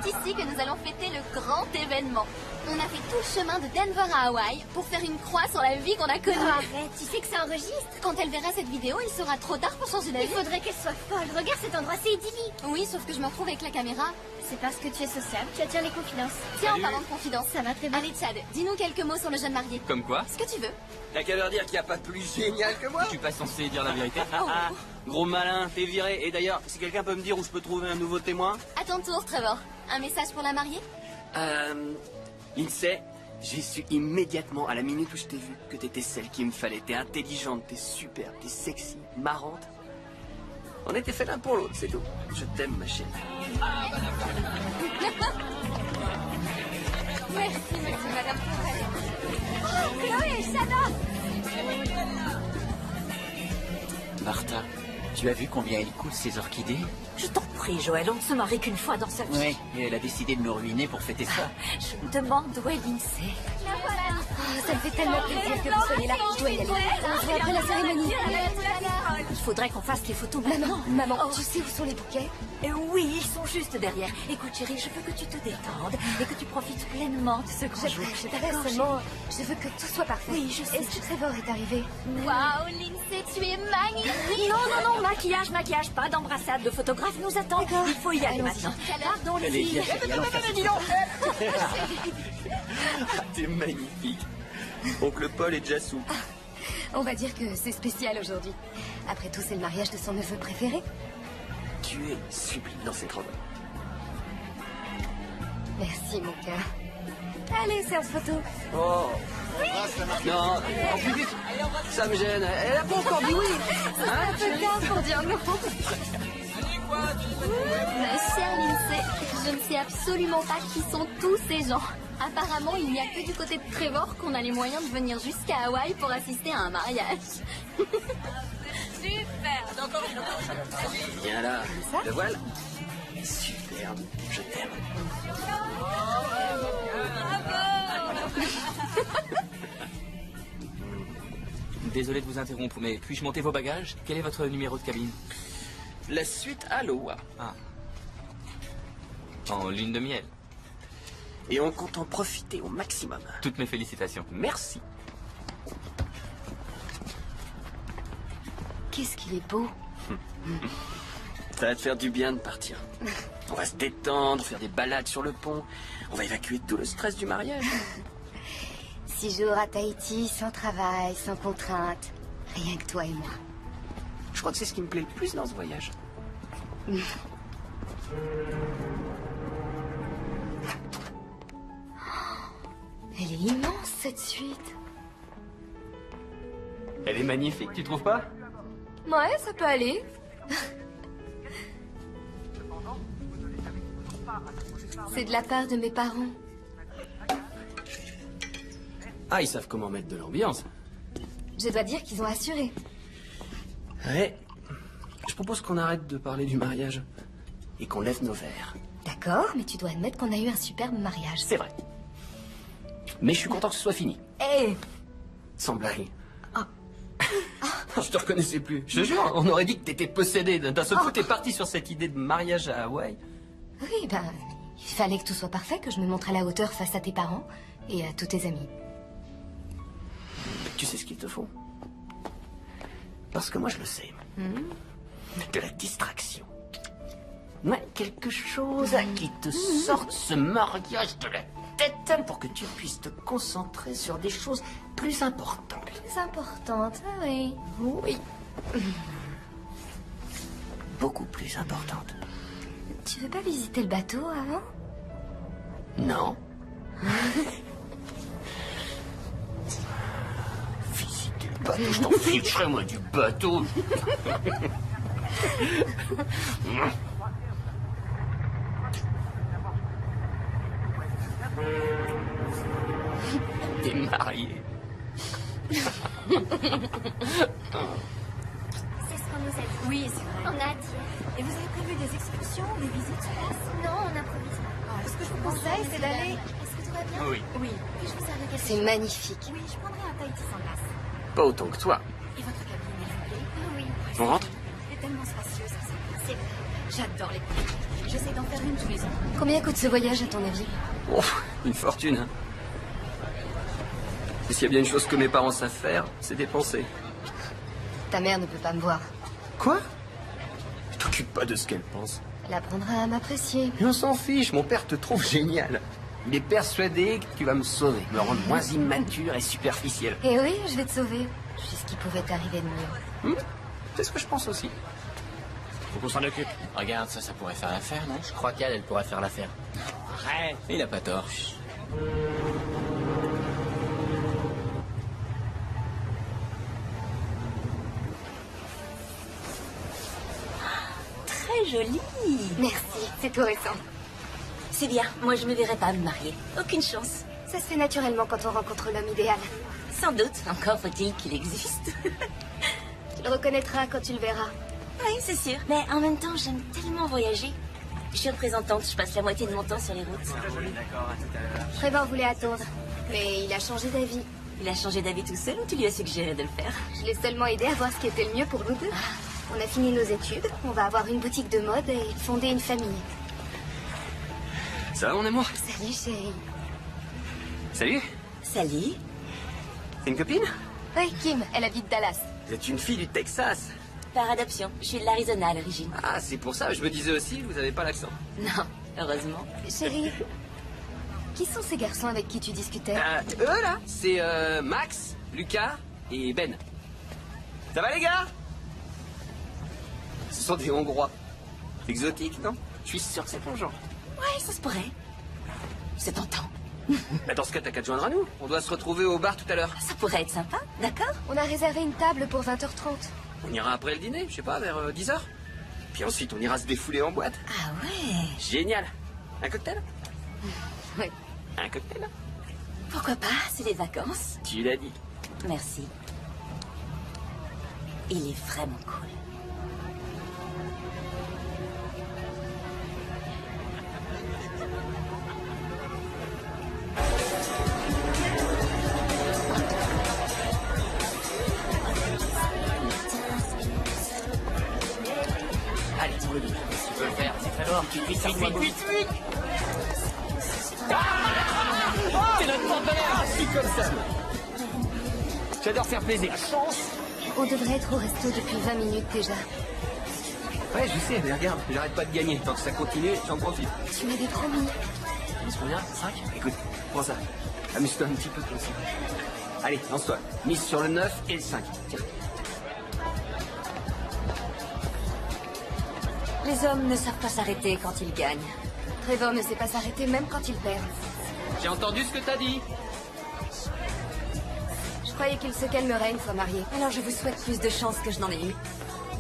C'est ici que nous allons fêter le grand événement. On a fait tout le chemin de Denver à Hawaï pour faire une croix sur la vie qu'on a connue. Arrête, tu sais que ça enregistre. Quand elle verra cette vidéo, il sera trop tard pour changer d'avis. Il faudrait qu'elle soit folle. Regarde cet endroit, c'est idyllique. Oui, sauf que je me retrouve avec la caméra. C'est parce que tu es sociable, tu attires les confidences. Tiens, en Salut. parlant de confidence. Ça va très bien. Allez, Chad, dis-nous quelques mots sur le jeune marié. Comme quoi? Ce que tu veux. T'as qu'à leur dire qu'il n'y a pas plus génial que moi. Je suis pas censé dire la vérité. Gros malin, t'es viré. Et d'ailleurs, si quelqu'un peut me dire où je peux trouver un nouveau témoin. À ton tour, Trevor. Un message pour la mariée? Lindsay, j'ai su immédiatement, à la minute où je t'ai vu, que t'étais celle qu'il me fallait. T'es intelligente, t'es superbe, t'es sexy, marrante. On était fait l'un pour l'autre, c'est tout. Je t'aime, ma chérie. Merci, madame. Chloé, Shanna! Martha, tu as vu combien elle coûte ces orchidées? Je t'en prie, Joël, on ne se marie qu'une fois dans sa vie. Oui, et elle a décidé de nous ruiner pour fêter ça. Je me demande où est Lindsay. Oh, ça me fait tellement plaisir que vous soyez là. Je dois y aller. On se voit après la cérémonie. Il faudrait qu'on fasse les photos Maman, maintenant. maman, Oh. tu sais où sont les bouquets? Oui, ils sont juste derrière. Écoute, chérie, je veux que tu te détendes et que tu profites pleinement de ce grand jour. Je t'arrête seulement. Je veux que tout soit parfait. Oui, je sais. Est-ce que Trevor est arrivé? Waouh, Lindsay, tu es magnifique! Non, maquillage, pas d'embrassade. Le photographe nous attend. D'accord. Il faut y aller Allons-y. maintenant. Pardon, les Allez, filles. viens, allons faire ça. T'es magnifique. Oncle Paul est déjà sous. On va dire que c'est spécial aujourd'hui. Après tout, c'est le mariage de son neveu préféré. Tu es sublime dans cette robe. Merci, mon cœur. Allez, séance photo. Oh. Non, en plus vite. Ça me gêne. Elle a pas encore dit oui. Un peu tard pour dire non. Ma chère Lindsay, je ne sais absolument pas qui sont tous ces gens. Apparemment, il n'y a que du côté de Trevor qu'on a les moyens de venir jusqu'à Hawaï pour assister à un mariage. Viens là. Le voilà. Superbe. Je t'aime. Désolé de vous interrompre, mais puis-je monter vos bagages? Quel est votre numéro de cabine? La suite à l'OA. En lune de miel. Et on compte en profiter au maximum. Toutes mes félicitations. Merci. Qu'est-ce qu'il est beau. Ça va te faire du bien de partir. On va se détendre, faire des balades sur le pont. On va évacuer tout le stress du mariage. 6 jours à Tahiti, sans travail, sans contrainte. Rien que toi et moi. Je crois que c'est ce qui me plaît le plus dans ce voyage. Elle est immense, cette suite. Elle est magnifique, tu trouves pas? Ouais, ça peut aller. C'est de la part de mes parents. Ah, ils savent comment mettre de l'ambiance. Je dois dire qu'ils ont assuré. Ouais. Je propose qu'on arrête de parler du mariage. Et qu'on lève nos verres. D'accord, mais tu dois admettre qu'on a eu un superbe mariage. C'est vrai. Mais je suis content que ce soit fini. Hé, Sans blague. Je te reconnaissais plus. Je te jure, on aurait dit que t'étais possédé. D'un seul coup, t'es parti sur cette idée de mariage à Hawaï. oui, ben, il fallait que tout soit parfait, que je me montre à la hauteur face à tes parents et à tous tes amis. Tu sais ce qu'il te faut? Parce que moi, je le sais. De la distraction. Ouais, quelque chose qui te sorte ce mariage de la tête pour que tu puisses te concentrer sur des choses plus importantes. C'est importante, ah oui. Oui. Beaucoup plus importantes. Tu veux pas visiter le bateau avant? Non. Visiter le bateau, je t'en ficherai moi du bateau. T'es marié. C'est ce qu'on nous a dit. Oui, c'est vrai. On a dit. Et vous avez prévu des excursions, des visites sur place? Non, on improvise. Ce que je vous conseille, c'est d'aller... Est-ce que tout va bien? Oui. Oui. Puis-je vous servir quelque C'est magnifique. Oui, je prendrai un Tahiti sans glace. Pas autant que toi. Et votre cabine, elle vous plaît? Oui. On rentre? Les tellement spacieux, ça. C'est vrai. J'adore les couples. J'essaie d'en faire une tous les ans. Combien coûte ce voyage, à ton avis? Oh, une fortune, hein. Et s'il y a bien une chose que mes parents savent faire, c'est dépenser. Ta mère ne peut pas me voir. Quoi? T'occupe pas de ce qu'elle pense. Elle apprendra à m'apprécier. Mais on s'en fiche, mon père te trouve génial. Il est persuadé que tu vas me sauver, me rendre moins immature et superficiel. Et oui, je vais te sauver. Je sais ce qui pouvait t'arriver de mieux. C'est ce que je pense aussi. Faut qu'on s'en occupe. Regarde, ça pourrait faire l'affaire, non? Je crois qu'elle pourrait faire l'affaire. Arrête. Il a pas tort. Très joli. Merci, c'est tout récent. C'est bien. Moi, je me verrais pas me marier. Aucune chance. Ça se fait naturellement quand on rencontre l'homme idéal. Sans doute. Encore faut-il qu'il existe. Tu le reconnaîtras quand tu le verras. Oui, c'est sûr. Mais en même temps, j'aime tellement voyager. Je suis représentante, je passe la moitié de mon temps sur les routes. Trevor voulait attendre, mais il a changé d'avis. Il a changé d'avis tout seul ou tu lui as suggéré de le faire? Je l'ai seulement aidé à voir ce qui était le mieux pour nous deux. On a fini nos études, on va avoir une boutique de mode et fonder une famille. Ça va, mon amour? Salut, chérie. Salut. Salut. C'est une copine? Oui, Kim, elle habite Dallas. Vous êtes une fille du Texas. Par adoption. Je suis de l'Arizona à l'origine. Ah, c'est pour ça, je me disais aussi, vous avez pas l'accent. Non, heureusement. Chérie, qui sont ces garçons avec qui tu discutais? Eux, là, c'est Max, Lucas et Ben. Ça va, les gars? Ce sont des Hongrois. Exotiques, non? Je suis sûr que c'est ton genre. Ouais, ça se pourrait. C'est tentant. Bah, dans ce cas, t'as qu'à te joindre à nous. On doit se retrouver au bar tout à l'heure. Ça pourrait être sympa, d'accord? On a réservé une table pour 20h30. On ira après le dîner, je sais pas, vers 10h. Puis ensuite, on ira se défouler en boîte. Ah ouais. Génial. Un cocktail? Oui. Un cocktail? Pourquoi pas, c'est les vacances. Tu l'as dit. Merci. Il est vraiment cool. Allez, pour le double. Si tu peux le faire, c'est très fort. Vite. T'es notre porte-bonheur. Ah, si, comme ça. J'adore faire plaisir. On devrait être au resto depuis 20 minutes déjà. Ouais, je sais, mais regarde, j'arrête pas de gagner. Tant que ça continue, j'en profite. Tu m'avais promis. Est-ce qu'on vient 5? Écoute, prends ça. Amuse-toi un petit peu comme ça. Allez, lance-toi. Mise sur le 9 et le 5. Tiens. Les hommes ne savent pas s'arrêter quand ils gagnent. Trevor ne sait pas s'arrêter même quand il perd. J'ai entendu ce que t'as dit. Je croyais qu'il se calmerait une fois marié. Alors je vous souhaite plus de chance que je n'en ai eu.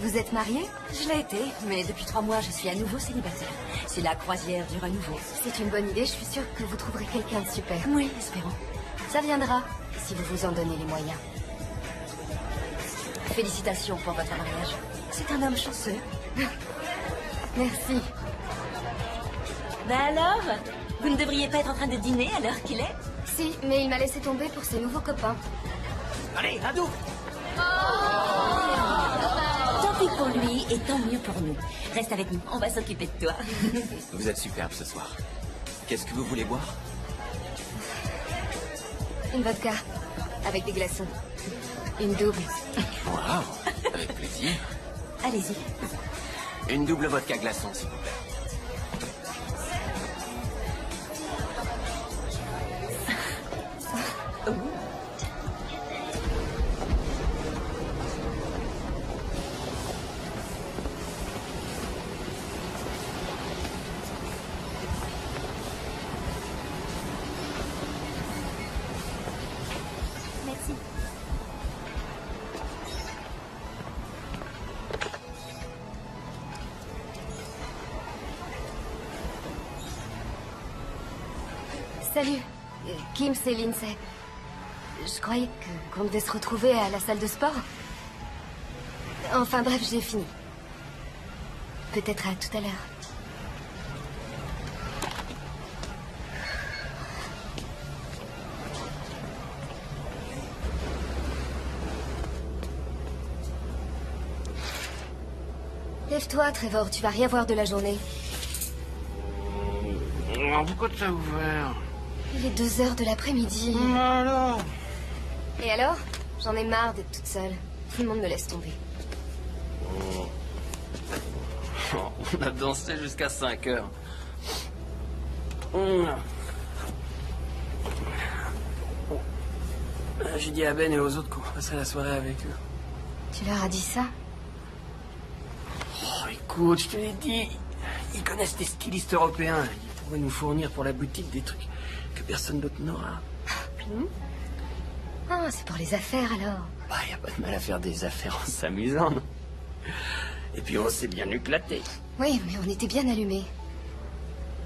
Vous êtes mariés? Je l'ai été, mais depuis 3 mois, je suis à nouveau célibataire. C'est la croisière du renouveau. C'est une bonne idée, je suis sûre que vous trouverez quelqu'un de super. Oui, espérons. Ça viendra, si vous vous en donnez les moyens. Félicitations pour votre mariage. C'est un homme chanceux. Merci. Ben alors, vous ne devriez pas être en train de dîner à l'heure qu'il est? Si, mais il m'a laissé tomber pour ses nouveaux copains. Allez, un double. Tant pis pour lui et tant mieux pour nous. Reste avec nous, on va s'occuper de toi. Vous êtes superbe ce soir. Qu'est-ce que vous voulez boire? Une vodka, avec des glaçons. Une double. Waouh, avec plaisir. Allez-y. Une double vodka glaçon, s'il vous plaît. Merci. Salut. Kim, c'est Lindsay. Je croyais qu'on devait se retrouver à la salle de sport. Enfin bref, j'ai fini. Peut-être à tout à l'heure. Lève-toi, Trevor, tu vas rien voir de la journée. Oh, pourquoi t'as ouvert? Il est 2 heures de l'après-midi. Alors? Et alors? J'en ai marre d'être toute seule. Tout le monde me laisse tomber. Oh, on a dansé jusqu'à 5 heures. J'ai dit à Ben et aux autres qu'on passerait la soirée avec eux. Tu leur as dit ça? Oh, écoute, je te l'ai dit. Ils connaissent des stylistes européens. Ils pourraient nous fournir pour la boutique des trucs que personne d'autre n'aura. Ah, c'est pour les affaires alors. Bah, y a pas de mal à faire des affaires en s'amusant, non? Et puis on s'est bien éclaté. Oui, mais on était bien allumés.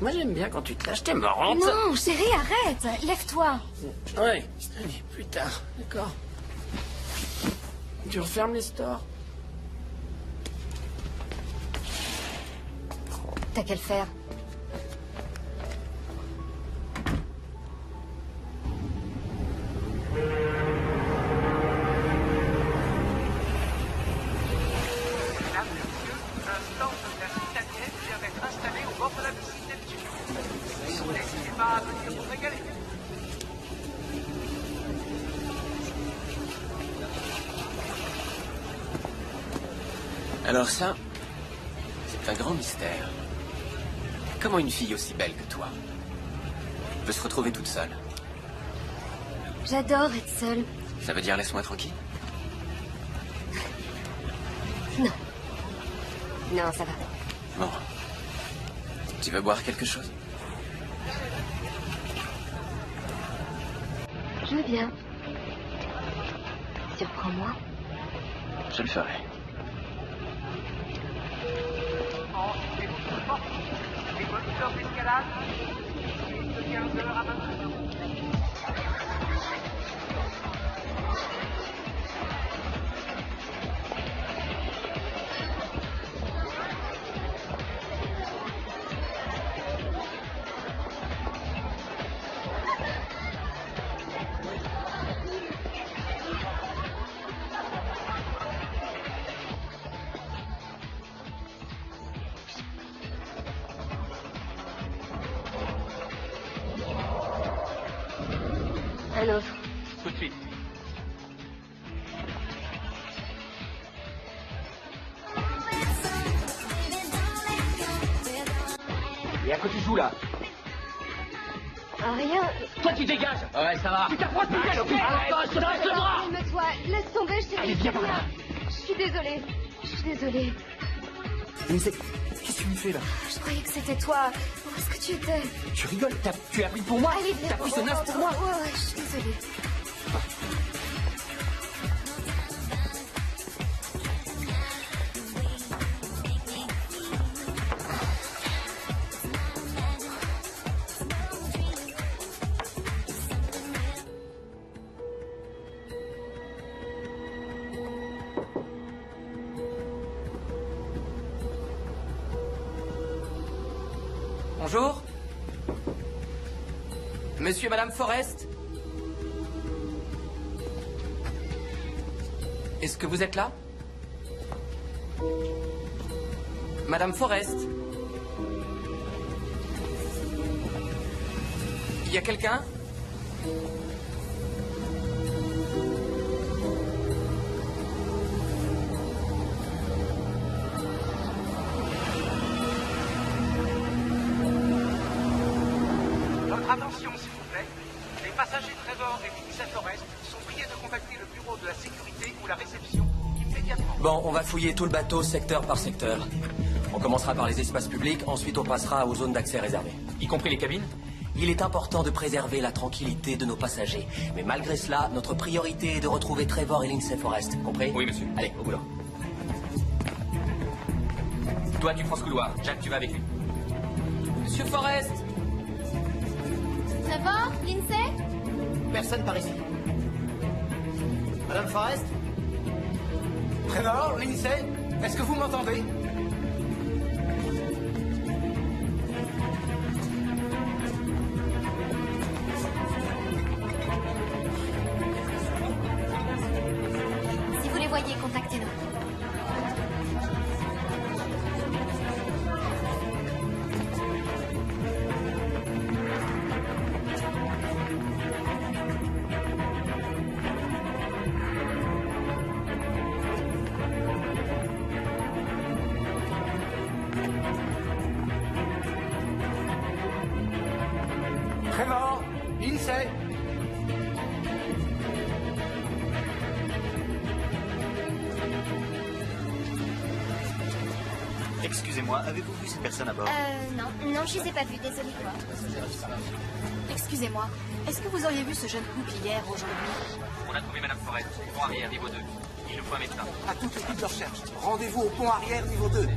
Moi j'aime bien quand tu te lâches, t'es marrante. Non, chérie, arrête. Lève-toi. Ouais, allez, plus tard, d'accord. Tu refermes les stores. T'as qu'à le faire. Alors ça, c'est un grand mystère. Comment une fille aussi belle que toi peut se retrouver toute seule? J'adore être seule. Ça veut dire laisse-moi tranquille? Non. Non, ça va. Bon. Tu veux boire quelque chose? Je veux bien. Surprends-moi. Je le ferai. Les moniteurs d'escalade, de 15 heures à 20 heures. Un autre. Tout de suite. Et à quoi tu joues là? Ah, rien. Toi tu dégages. Ouais, ça va. Tu t'approches plus d'elle, ok? Attends, je te laisse le bras. Calme-toi. Laisse tomber, je t'ai Allez, viens par là. Je suis désolée. Je suis désolée. Qu'est-ce que tu me fais là? Je croyais que c'était toi. Où est-ce que tu étais? Tu rigoles? Tu as pris pour moi? Allez, viens. T'as pris ce neuf pour moi? Ouais, je suis désolée. Bonjour. Monsieur et Madame Forrest. Est-ce que vous êtes là? Madame Forrest. Il y a quelqu'un? Votre attention, s'il vous plaît. Les passagers Trevor et Lindsay Forrest sont priés de contacter le bureau de la sécurité ou la réception immédiatement. Bon, on va fouiller tout le bateau secteur par secteur. On commencera par les espaces publics, ensuite on passera aux zones d'accès réservées. Y compris les cabines? Il est important de préserver la tranquillité de nos passagers. Mais malgré cela, notre priorité est de retrouver Trevor et Lindsay Forrest. Compris? Oui, monsieur. Allez, au boulot. Toi, tu prends ce couloir. Jack, tu vas avec lui. Monsieur Forrest. Trevor? Lindsay? Personne par ici. Madame Forrest? Trevor, Lindsay, est-ce que vous m'entendez? Si vous les voyez, contactez-nous. Trevor, Lindsay. Excusez-moi, avez-vous vu ces personnes à bord? Non, je les ai pas vus, désolée. Excusez-moi, est-ce que vous auriez vu ce jeune couple hier, aujourd'hui? On a trouvé Madame Forrest, pont arrière, niveau 2. Il nous faut un médecin. À toute l'équipe de recherche. Rendez-vous au pont arrière, niveau 2.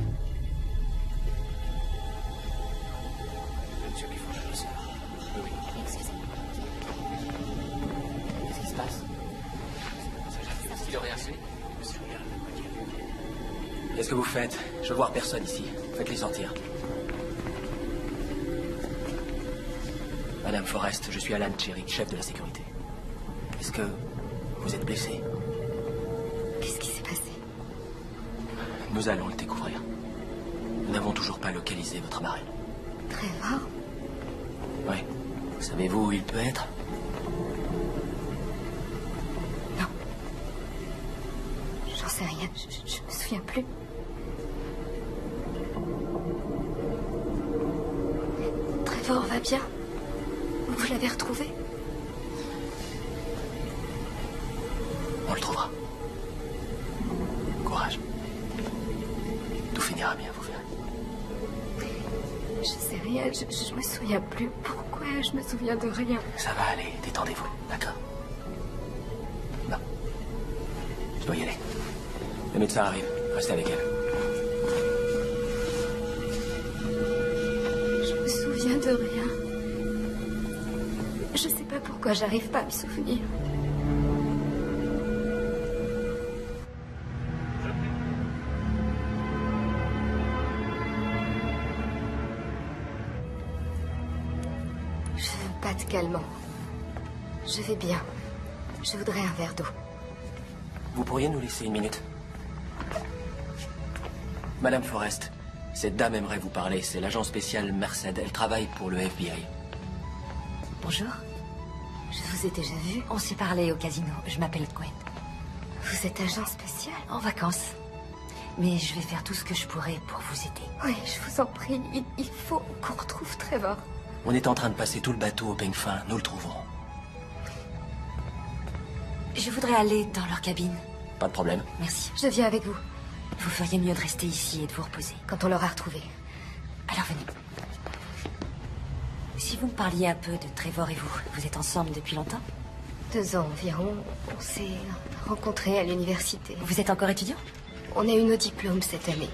Excusez-moi. Qu'est-ce qui se passe? Est-ce qu'il aurait rien fait? Qu'est-ce que vous faites? Je veux voir personne ici. Faites-les sortir. Madame Forrest, je suis Alan Cherry, chef de la sécurité. Est-ce que vous êtes blessé? Qu'est-ce qui s'est passé? Nous allons le découvrir. Nous n'avons toujours pas localisé votre marraine. Trevor? Oui. Savez-vous où il peut être? Non. J'en sais rien. Je me souviens plus. Trevor va bien? Vous l'avez retrouvé? On le trouvera. Courage. Tout finira bien, vous verrez. Je sais rien, je me souviens plus. Pourquoi je me souviens de rien? Ça va aller, détendez-vous, d'accord? Non. Je dois y aller. Le médecin arrive, restez avec elle. Je me souviens de rien. Je sais pas pourquoi j'arrive pas à me souvenir. Je veux pas de calmant. Je vais bien. Je voudrais un verre d'eau. Vous pourriez nous laisser une minute? Madame Forrest, cette dame aimerait vous parler. C'est l'agent spécial Merced. Elle travaille pour le FBI. Bonjour. Je vous ai déjà vu. On s'est parlé au casino. Je m'appelle Gwen. Vous êtes agent spécial? En vacances. Mais je vais faire tout ce que je pourrai pour vous aider. Oui, je vous en prie. Il faut qu'on retrouve Trevor. On est en train de passer tout le bateau au peigne fin. Nous le trouverons. Je voudrais aller dans leur cabine. Pas de problème. Merci. Je viens avec vous. Vous feriez mieux de rester ici et de vous reposer. Quand on l'aura retrouvé. Alors venez. Si vous me parliez un peu de Trevor et vous êtes ensemble depuis longtemps? 2 ans environ. On s'est rencontrés à l'université. Vous êtes encore étudiant? On a eu nos diplômes cette année.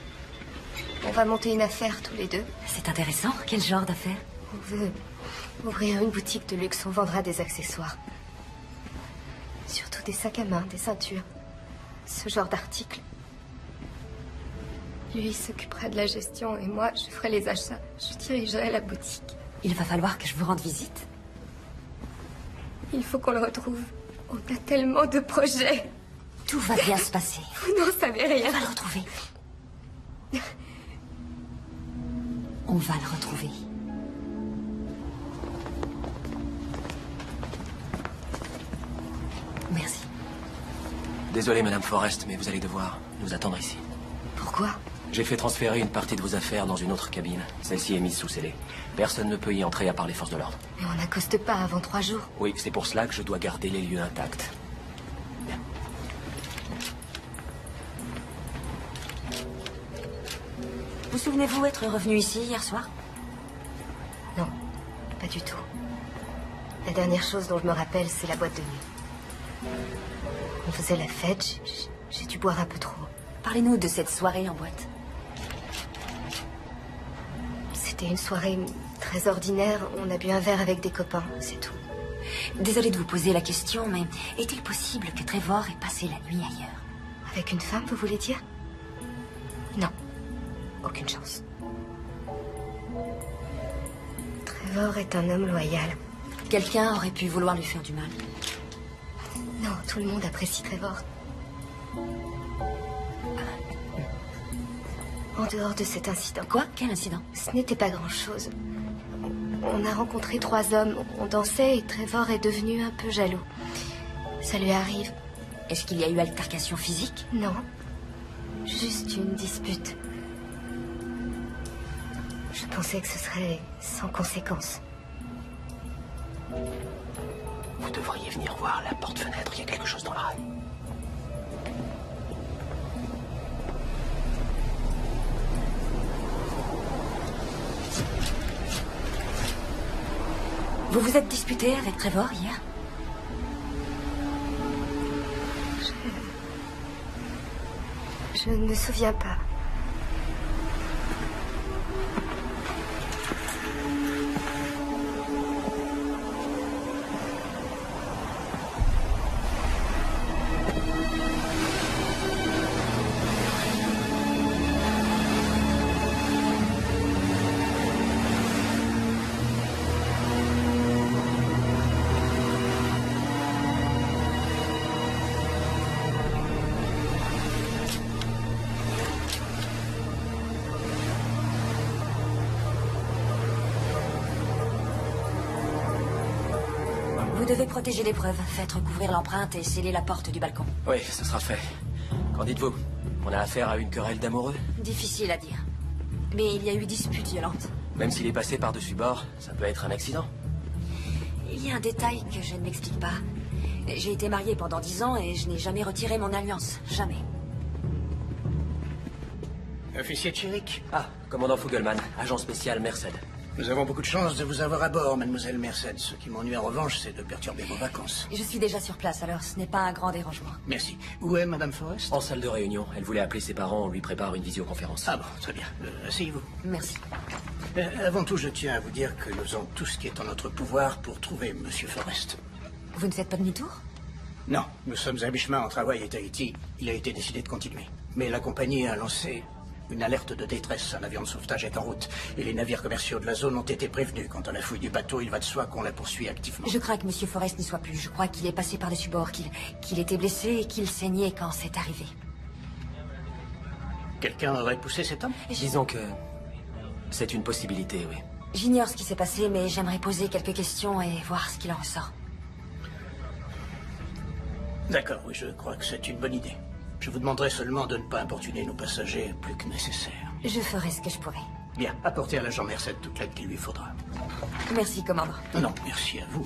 On va monter une affaire tous les deux. C'est intéressant. Quel genre d'affaire? On veut ouvrir une boutique de luxe. On vendra des accessoires. Surtout des sacs à main, des ceintures. Ce genre d'articles. Lui s'occupera de la gestion et moi, je ferai les achats. Je dirigerai la boutique. Il va falloir que je vous rende visite. Il faut qu'on le retrouve. On a tellement de projets. Tout va bien se passer. Vous n'en savez rien. On va le retrouver. On va le retrouver. Merci. Désolé, Madame Forrest, mais vous allez devoir nous attendre ici. Pourquoi? J'ai fait transférer une partie de vos affaires dans une autre cabine. Celle-ci est mise sous scellé. Personne ne peut y entrer à part les forces de l'ordre. Mais on n'accoste pas avant 3 jours. Oui, c'est pour cela que je dois garder les lieux intacts. Bien. Vous souvenez-vous être revenu ici hier soir? Non, pas du tout. La dernière chose dont je me rappelle, c'est la boîte de nuit. On faisait la fête, j'ai dû boire un peu trop. Parlez-nous de cette soirée en boîte. C'était une soirée très ordinaire. On a bu un verre avec des copains, c'est tout. Désolée de vous poser la question, mais est-il possible que Trevor ait passé la nuit ailleurs? Avec une femme, vous voulez dire? Non. Aucune chance. Trevor est un homme loyal. Quelqu'un aurait pu vouloir lui faire du mal. Non, tout le monde apprécie Trevor. En dehors de cet incident. Quoi? Quel incident? Ce n'était pas grand-chose. On a rencontré 3 hommes. On dansait et Trevor est devenu un peu jaloux. Ça lui arrive. Est-ce qu'il y a eu altercation physique? Non. Juste une dispute. Je pensais que ce serait sans conséquence. Vous devriez venir voir la porte-fenêtre, il y a quelque chose dans la rail. Vous vous êtes disputé avec Trevor hier? Je ne me souviens pas. Vous devez protéger les preuves. Faites recouvrir l'empreinte et sceller la porte du balcon. Oui, ça sera fait. Qu'en dites-vous? On a affaire à une querelle d'amoureux? Difficile à dire. Mais il y a eu dispute violente. Même s'il est passé par-dessus bord, ça peut être un accident. Il y a un détail que je ne m'explique pas. J'ai été mariée pendant 10 ans et je n'ai jamais retiré mon alliance. Jamais. Officier Chirik. Ah, commandant Fogelman, agent spécial Merced. Nous avons beaucoup de chance de vous avoir à bord, mademoiselle Merced. Ce qui m'ennuie en revanche, c'est de perturber vos vacances. Je suis déjà sur place, alors ce n'est pas un grand dérangement. Merci. Où est madame Forrest? En salle de réunion. Elle voulait appeler ses parents, on lui prépare une visioconférence. Ah bon, très bien. Asseyez-vous. Merci. Avant tout, je tiens à vous dire que nous faisons tout ce qui est en notre pouvoir pour trouver monsieur Forrest. Vous ne faites pas demi-tour? Non, nous sommes à mi-chemin entre Hawaï et Tahiti. Il a été décidé de continuer. Mais la compagnie a lancé une alerte de détresse. Un avion de sauvetage est en route. Et les navires commerciaux de la zone ont été prévenus. Quant à la fouille du bateau, il va de soi qu'on la poursuit activement. Je crains que monsieur Forrest n'y soit plus. Je crois qu'il est passé par-dessus bord, qu'il était blessé et qu'il saignait quand c'est arrivé. Quelqu'un aurait poussé cet homme? Disons que c'est une possibilité, oui. J'ignore ce qui s'est passé, mais j'aimerais poser quelques questions et voir ce qu'il en ressort. D'accord, oui, je crois que c'est une bonne idée. Je vous demanderai seulement de ne pas importuner nos passagers plus que nécessaire. Je ferai ce que je pourrai. Bien, apportez à l'agent Merced toute l'aide qu'il lui faudra. Merci, commandant. Non, merci à vous.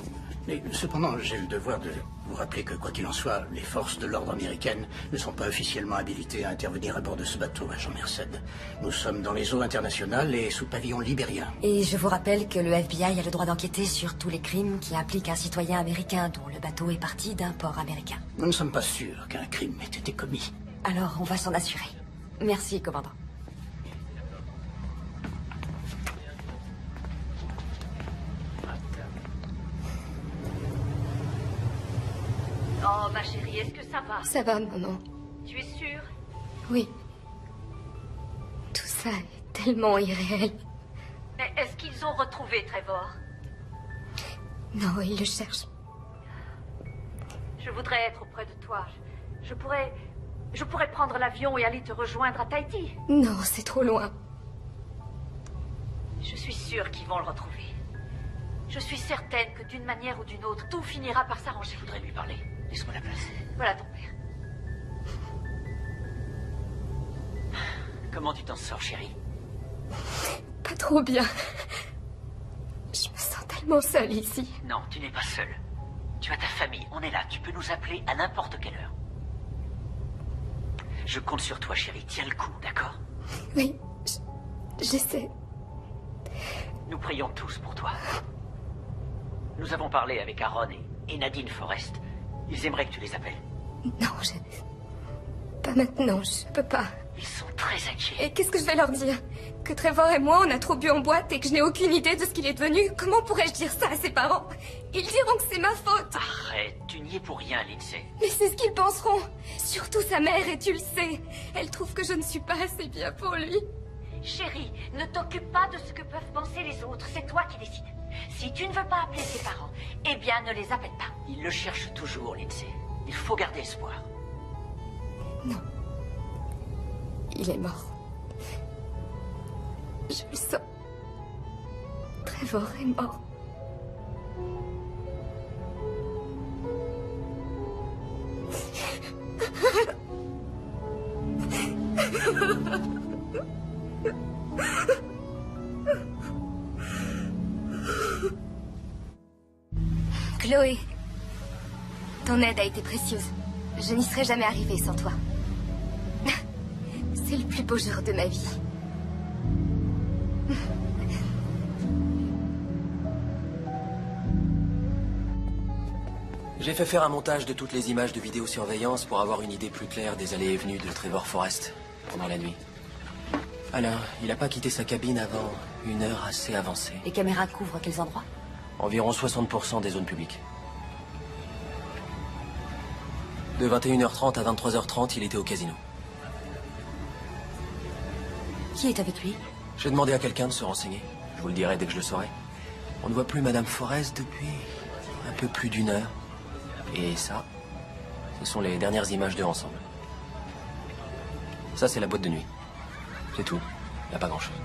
Mais cependant, j'ai le devoir de vous rappeler que, quoi qu'il en soit, les forces de l'ordre américaines ne sont pas officiellement habilitées à intervenir à bord de ce bateau, agent Merced. Nous sommes dans les eaux internationales et sous pavillon libérien. Et je vous rappelle que le FBI a le droit d'enquêter sur tous les crimes qui impliquent un citoyen américain dont le bateau est parti d'un port américain. Nous ne sommes pas sûrs qu'un crime ait été commis. Alors, on va s'en assurer. Merci, commandant. Oh, ma chérie, est-ce que ça va? Ça va, maman. Tu es sûre? Oui. Tout ça est tellement irréel. Mais est-ce qu'ils ont retrouvé Trevor? Non, ils le cherchent. Je voudrais être auprès de toi. Je pourrais prendre l'avion et aller te rejoindre à Tahiti. Non, c'est trop loin. Je suis sûre qu'ils vont le retrouver. Je suis certaine que d'une manière ou d'une autre, tout finira par s'arranger. Je voudrais lui parler. Laisse-moi la place. Voilà ton père. Comment tu t'en sors, chérie? Pas trop bien. Je me sens tellement seule ici. Non, tu n'es pas seule. Tu as ta famille, on est là. Tu peux nous appeler à n'importe quelle heure. Je compte sur toi, chérie. Tiens le coup, d'accord? Oui, j'essaie. Nous prions tous pour toi. Nous avons parlé avec Aaron et Nadine Forrest. Ils aimeraient que tu les appelles. Non, pas maintenant, je peux pas. Ils sont très inquiets. Et qu'est-ce que je vais leur dire? Que Trevor et moi, on a trop bu en boîte et que je n'ai aucune idée de ce qu'il est devenu? Comment pourrais-je dire ça à ses parents? Ils diront que c'est ma faute. Arrête, tu n'y es pour rien, Lindsay. Mais c'est ce qu'ils penseront. Surtout sa mère, et tu le sais. Elle trouve que je ne suis pas assez bien pour lui. Chérie, ne t'occupe pas de ce que peuvent penser les autres. C'est toi qui décides. Si tu ne veux pas appeler tes parents, eh bien, ne les appelle pas. Ils le cherchent toujours, Lindsay. Il faut garder espoir. Non. Il est mort. Je le sens. Trevor est mort. Chloé, ton aide a été précieuse. Je n'y serais jamais arrivée sans toi. C'est le plus beau jour de ma vie. J'ai fait faire un montage de toutes les images de vidéosurveillance pour avoir une idée plus claire des allées et venues de Trevor Forrest pendant la nuit. Alors, il n'a pas quitté sa cabine avant une heure assez avancée. Les caméras couvrent quels endroits? Environ 60% des zones publiques. De 21h30 à 23h30, il était au casino. Qui est avec lui? J'ai demandé à quelqu'un de se renseigner. Je vous le dirai dès que je le saurai. On ne voit plus Madame Forrest depuis un peu plus d'une heure. Et ça, ce sont les dernières images d'eux ensemble. Ça, c'est la boîte de nuit. C'est tout. Il n'y a pas grand-chose.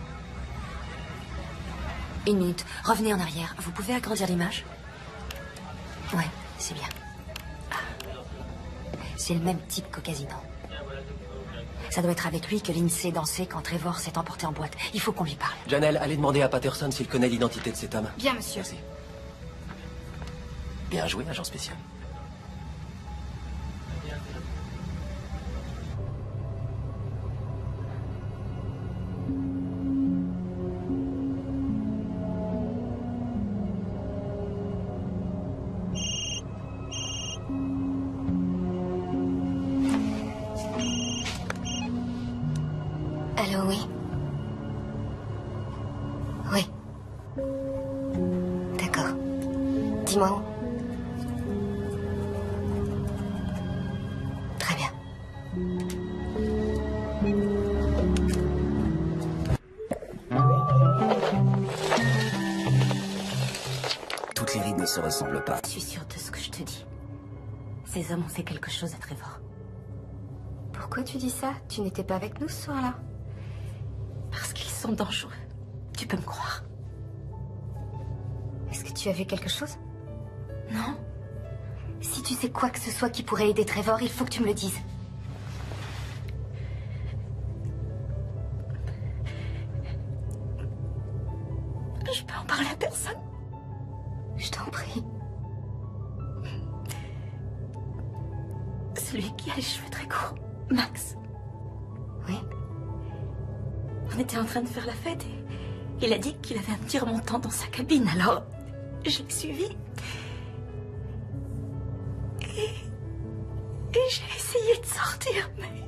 Une minute. Revenez en arrière. Vous pouvez agrandir l'image? Ouais, c'est bien. C'est le même type qu'au casino. Ça doit être avec lui que Lindsay dansait quand Trevor s'est emporté en boîte. Il faut qu'on lui parle. Janelle, allez demander à Patterson s'il connaît l'identité de cet homme. Bien, monsieur. Merci. Bien joué, agent spécial. Allô, oui. Oui. D'accord. Dis-moi où. Très bien. Toutes les rides ne se ressemblent pas. Je suis sûre de ce que je te dis. Ces hommes ont fait quelque chose à Trevor. Pourquoi tu dis ça? Tu n'étais pas avec nous ce soir-là? Parce qu'ils sont dangereux. Tu peux me croire. Est-ce que tu as vu quelque chose? Non. Si tu sais quoi que ce soit qui pourrait aider Trevor, il faut que tu me le dises. Je peux en parler à personne? Je t'en prie. Celui qui a les cheveux très courts. Max. Oui. On était en train de faire la fête et il a dit qu'il avait un petit remontant dans sa cabine, alors je l'ai suivi. Et j'ai essayé de sortir, mais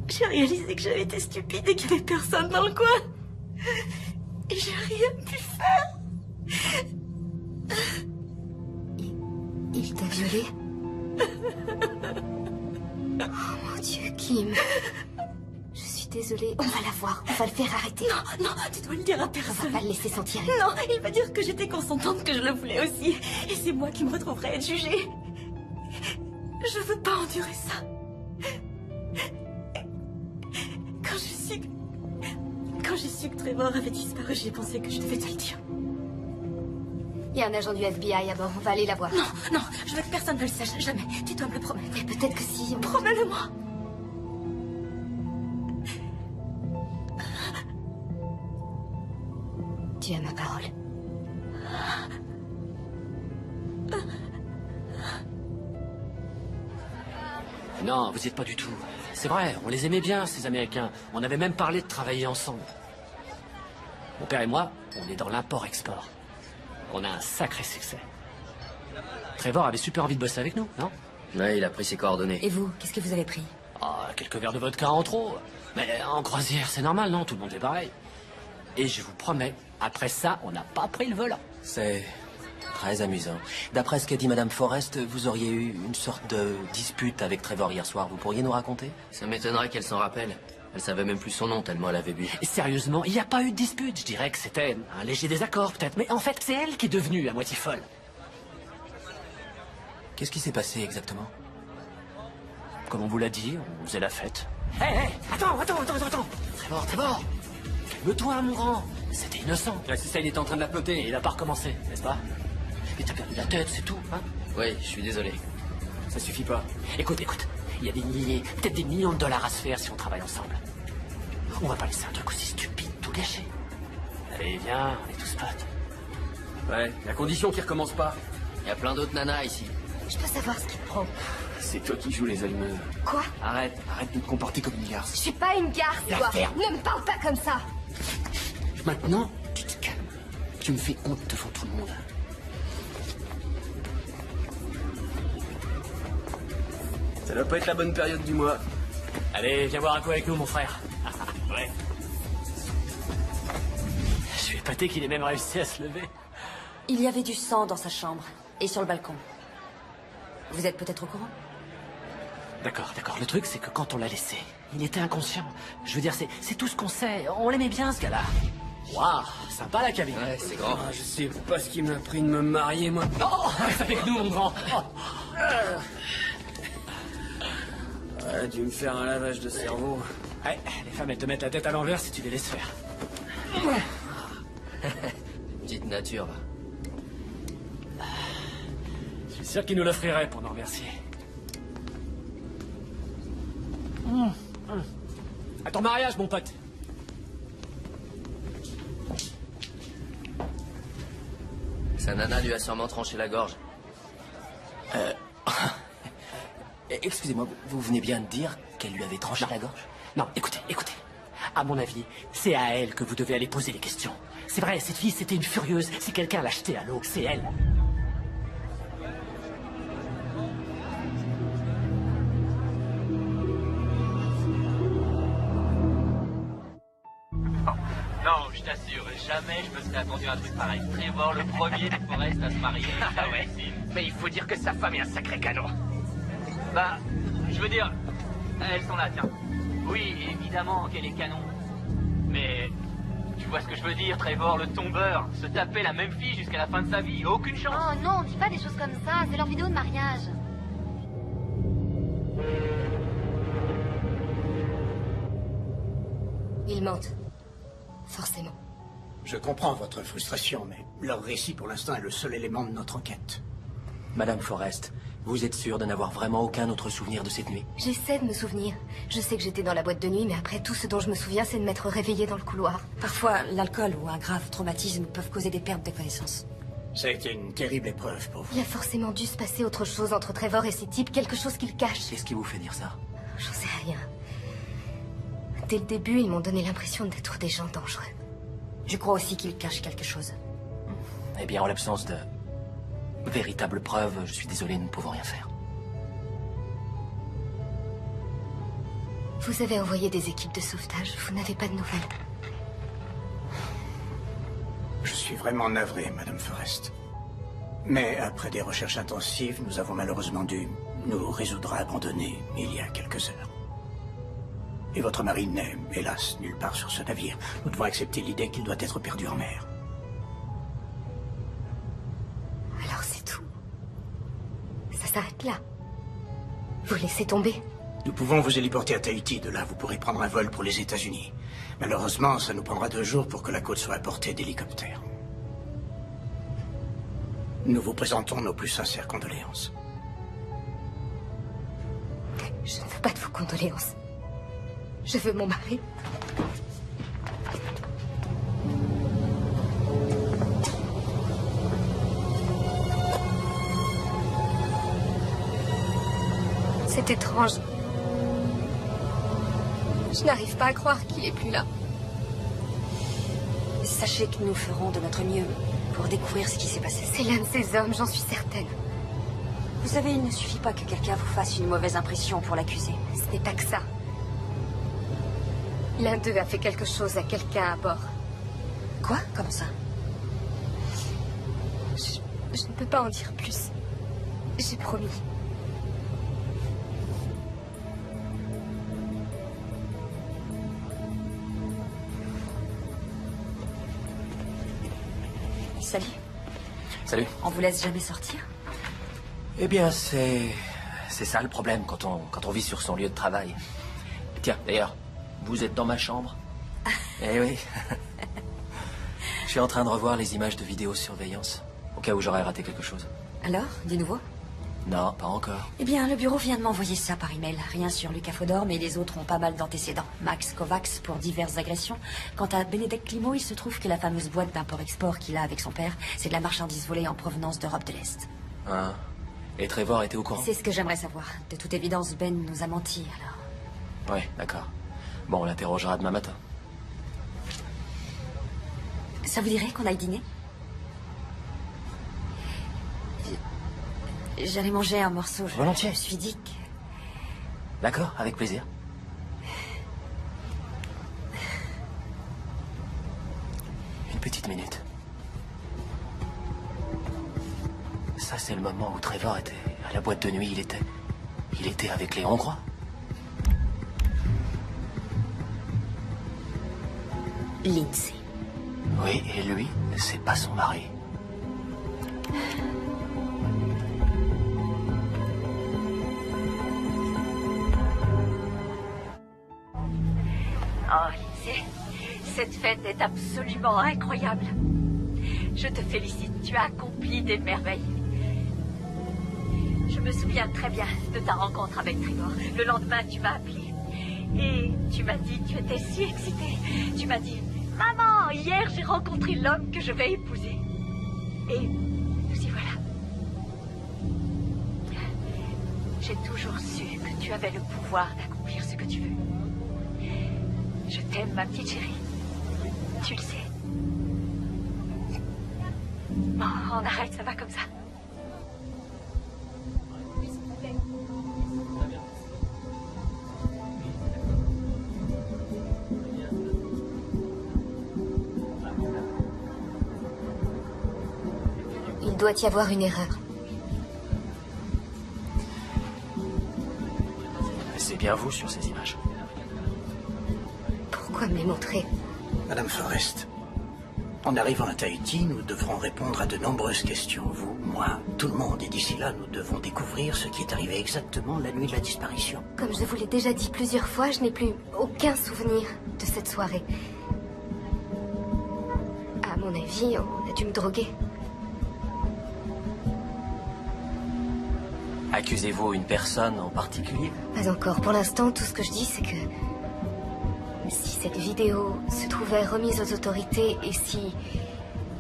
j'ai réalisé que j'avais été stupide et qu'il n'y avait personne dans le coin. Et j'ai rien pu faire. Il t'a violée? Oh mon Dieu, Kim. Je suis désolée. On va la voir. On va le faire arrêter. Non, non, tu dois le dire à personne. On va pas le laisser s'en tirer. Non, il va dire que j'étais consentante, que je le voulais aussi. Et c'est moi qui me retrouverai à être jugée. Je veux pas endurer ça. Quand j'ai su que Trevor avait disparu, j'ai pensé que je devais te le dire. Il y a un agent du FBI à bord. On va aller la voir. Non, non, je veux que personne ne le sache. Jamais. Tu dois me le promettre. Mais peut-être que si... Promets-le-moi. Tu as ma parole. Non, vous y êtes pas du tout. C'est vrai, on les aimait bien, ces Américains. On avait même parlé de travailler ensemble. Mon père et moi, on est dans l'import-export. On a un sacré succès. Trevor avait super envie de bosser avec nous, non? Ouais, il a pris ses coordonnées. Et vous, qu'est-ce que vous avez pris? Ah, quelques verres de vodka en trop. Mais en croisière, c'est normal, non? Tout le monde est pareil. Et je vous promets, après ça, on n'a pas pris le volant. C'est très amusant. D'après ce qu'a dit Madame Forrest, vous auriez eu une sorte de dispute avec Trevor hier soir. Vous pourriez nous raconter? Ça m'étonnerait qu'elle s'en rappelle. Elle savait même plus son nom tellement elle avait bu. Et sérieusement, il n'y a pas eu de dispute. Je dirais que c'était un léger désaccord, peut-être. Mais en fait, c'est elle qui est devenue à moitié folle. Qu'est-ce qui s'est passé exactement? Comme on vous l'a dit, on faisait la fête. Hé, attends. Trevor, calme-toi, mon grand. C'était innocent. Cécile était en train de la ploter et il n'a pas recommencé, n'est-ce pas? Et t'as perdu la tête, c'est tout, hein? Oui, je suis désolé. Ça suffit pas. Écoute. Il y a des milliers, peut-être des millions de dollars à se faire si on travaille ensemble. On va pas laisser un truc aussi stupide tout gâcher. Allez, viens, on est tous potes. Ouais, à condition qu'il recommence pas. Il y a plein d'autres nanas ici. Je peux savoir ce qui te prend. C'est toi qui joues les allumeurs. Quoi? Arrête de te comporter comme une garce. Je suis pas une garce, La toi. ferme. Ne me parle pas comme ça. Maintenant, tu te calmes. Tu me fais honte devant tout le monde. Ça doit pas être la bonne période du mois. Allez, viens boire un coup avec nous, mon frère. Ouais. Je suis épaté qu'il ait même réussi à se lever. Il y avait du sang dans sa chambre et sur le balcon. Vous êtes peut-être au courant? D'accord. Le truc, c'est que quand on l'a laissé, il était inconscient. Je veux dire, c'est tout ce qu'on sait. On l'aimait bien, ce gars-là. Waouh, sympa la cabine. Ouais, c'est grand. Je sais pas ce qui m'a pris de me marier, moi. Oh, reste avec nous, mon grand. T'aurais dû me faire un lavage de cerveau. Ouais, les femmes, elles te mettent la tête à l'envers si tu les laisses faire. Petite nature, va. Je suis sûr qu'ils nous l'offriraient pour nous remercier. À ton mariage, mon pote. Sa nana lui a sûrement tranché la gorge. Excusez-moi, vous venez bien de dire qu'elle lui avait tranché la gorge? Non, écoutez. À mon avis, c'est à elle que vous devez aller poser les questions. C'est vrai, cette fille, c'était une furieuse. Si quelqu'un l'a jetée à l'eau, c'est elle. Non, je t'assure, jamais je me serais attendu à un truc pareil. Trevor, le premier des Forrest à se marier. Ah ouais, mais il faut dire que sa femme est un sacré canon. Bah, je veux dire, elles sont là, tiens. Oui, évidemment qu'elle est canon. Mais, tu vois ce que je veux dire, Trevor, le tombeur. Se taper la même fille jusqu'à la fin de sa vie, aucune chance. Oh non, dis pas des choses comme ça, c'est leur vidéo de mariage. Ils mentent. Forcément. Je comprends votre frustration, mais leur récit pour l'instant est le seul élément de notre enquête. Madame Forrest, vous êtes sûre de n'avoir vraiment aucun autre souvenir de cette nuit? J'essaie de me souvenir. Je sais que j'étais dans la boîte de nuit, mais après, tout ce dont je me souviens, c'est de m'être réveillée dans le couloir. Parfois, l'alcool ou un grave traumatisme peuvent causer des pertes de connaissances. Ça a été une terrible épreuve pour vous. Il a forcément dû se passer autre chose entre Trevor et ces types, quelque chose qu'il cache. Qu'est-ce qui vous fait dire ça? J'en sais rien. Dès le début, ils m'ont donné l'impression d'être des gens dangereux. Je crois aussi qu'il cache quelque chose. Eh bien, en l'absence de véritables preuves, je suis désolé, nous ne pouvons rien faire. Vous avez envoyé des équipes de sauvetage, vous n'avez pas de nouvelles. Je suis vraiment navré, Madame Forrest. Mais après des recherches intensives, nous avons malheureusement dû nous résoudre à abandonner il y a quelques heures. Et votre mari n'est, hélas, nulle part sur ce navire. Nous devons accepter l'idée qu'il doit être perdu en mer. Alors c'est tout. Ça s'arrête là. Vous laissez tomber. Nous pouvons vous héliporter à Tahiti. De là, vous pourrez prendre un vol pour les États-Unis. Malheureusement, ça nous prendra 2 jours pour que la côte soit à portée d'hélicoptères. Nous vous présentons nos plus sincères condoléances. Je ne veux pas de vos condoléances. Je veux mon mari. C'est étrange. Je n'arrive pas à croire qu'il est plus là. Sachez que nous ferons de notre mieux pour découvrir ce qui s'est passé. C'est l'un de ces hommes, j'en suis certaine. Vous savez, il ne suffit pas que quelqu'un vous fasse une mauvaise impression pour l'accuser. Ce n'est pas que ça. L'un d'eux a fait quelque chose à quelqu'un à bord. Quoi? Comment ça? Je ne peux pas en dire plus. J'ai promis. Salut. Salut. On vous laisse jamais sortir? Eh bien, c'est ça le problème quand on vit sur son lieu de travail. Tiens, d'ailleurs, vous êtes dans ma chambre? Eh oui. Je suis en train de revoir les images de vidéosurveillance, au cas où j'aurais raté quelque chose. Alors, dis nouveau? Non, pas encore. Eh bien, le bureau vient de m'envoyer ça par email. Rien sur Lucas Fodor, mais les autres ont pas mal d'antécédents. Max Kovacs pour diverses agressions. Quant à Benedek Climo, il se trouve que la fameuse boîte d'import-export qu'il a avec son père, c'est de la marchandise volée en provenance d'Europe de l'Est. Ah. Et Trevor était au courant? C'est ce que j'aimerais savoir. De toute évidence, Ben nous a menti, alors. Ouais, d'accord. Bon, on l'interrogera demain matin. Ça vous dirait qu'on aille dîner? J'allais manger un morceau. Volontiers. Je me suis dit que... D'accord, avec plaisir. Une petite minute. Ça, c'est le moment où Trevor était à la boîte de nuit. Il était avec les Hongrois. Lindsay. Oui, et lui, c'est pas son mari. Oh, Lindsay, cette fête est absolument incroyable. Je te félicite, tu as accompli des merveilles. Je me souviens très bien de ta rencontre avec Trevor. Le lendemain, tu m'as appelé. Et tu m'as dit, tu étais si excitée. Tu m'as dit, maman, hier j'ai rencontré l'homme que je vais épouser. Et nous y voilà. J'ai toujours su que tu avais le pouvoir d'accomplir ce que tu veux. Je t'aime, ma petite chérie. Tu le sais. Bon, on arrête, ça va comme ça. Il doit y avoir une erreur. C'est bien vous sur ces images. Pourquoi me les montrer? Madame Forrest, en arrivant à Tahiti, nous devrons répondre à de nombreuses questions. Vous, moi, tout le monde. Et d'ici là, nous devons découvrir ce qui est arrivé exactement la nuit de la disparition. Comme je vous l'ai déjà dit plusieurs fois, je n'ai plus aucun souvenir de cette soirée. À mon avis, on a dû me droguer. Accusez-vous une personne en particulier? Pas encore. Pour l'instant, tout ce que je dis, c'est que... si cette vidéo se trouvait remise aux autorités et si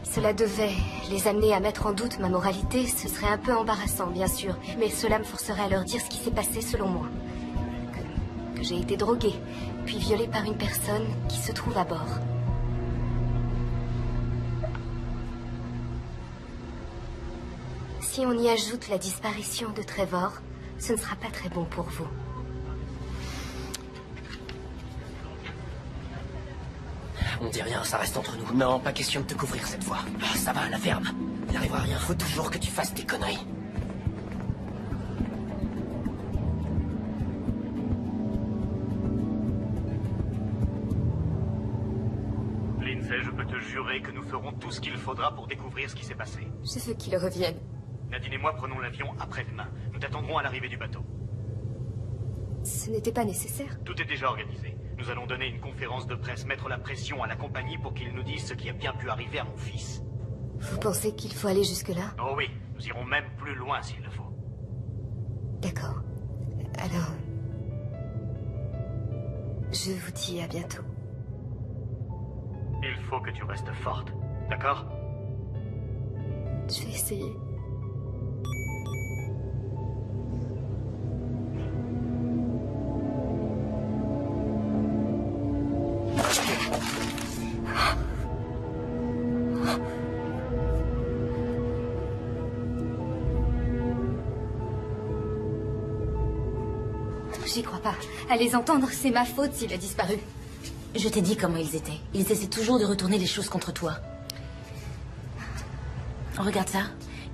cela devait les amener à mettre en doute ma moralité, ce serait un peu embarrassant, bien sûr. Mais cela me forcerait à leur dire ce qui s'est passé selon moi. Que j'ai été droguée, puis violée par une personne qui se trouve à bord. Si on y ajoute la disparition de Trevor, ce ne sera pas très bon pour vous. On dit rien, ça reste entre nous. Non, pas question de te couvrir cette fois. Ah, ça va, la ferme. Il n'arrivera rien, faut toujours que tu fasses tes conneries. Lindsay, je peux te jurer que nous ferons tout ce qu'il faudra pour découvrir ce qui s'est passé. Je veux qu'il revienne. Nadine et moi prenons l'avion après-demain. Nous t'attendrons à l'arrivée du bateau. Ce n'était pas nécessaire. Tout est déjà organisé. Nous allons donner une conférence de presse, mettre la pression à la compagnie pour qu'ils nous disent ce qui a bien pu arriver à mon fils. Vous pensez qu'il faut aller jusque-là? Oh oui, nous irons même plus loin s'il le faut. D'accord. Alors... je vous dis à bientôt. Il faut que tu restes forte, d'accord? Je vais essayer. J'y crois pas. À les entendre, c'est ma faute s'il a disparu. Je t'ai dit comment ils étaient. Ils essaient toujours de retourner les choses contre toi. Regarde ça.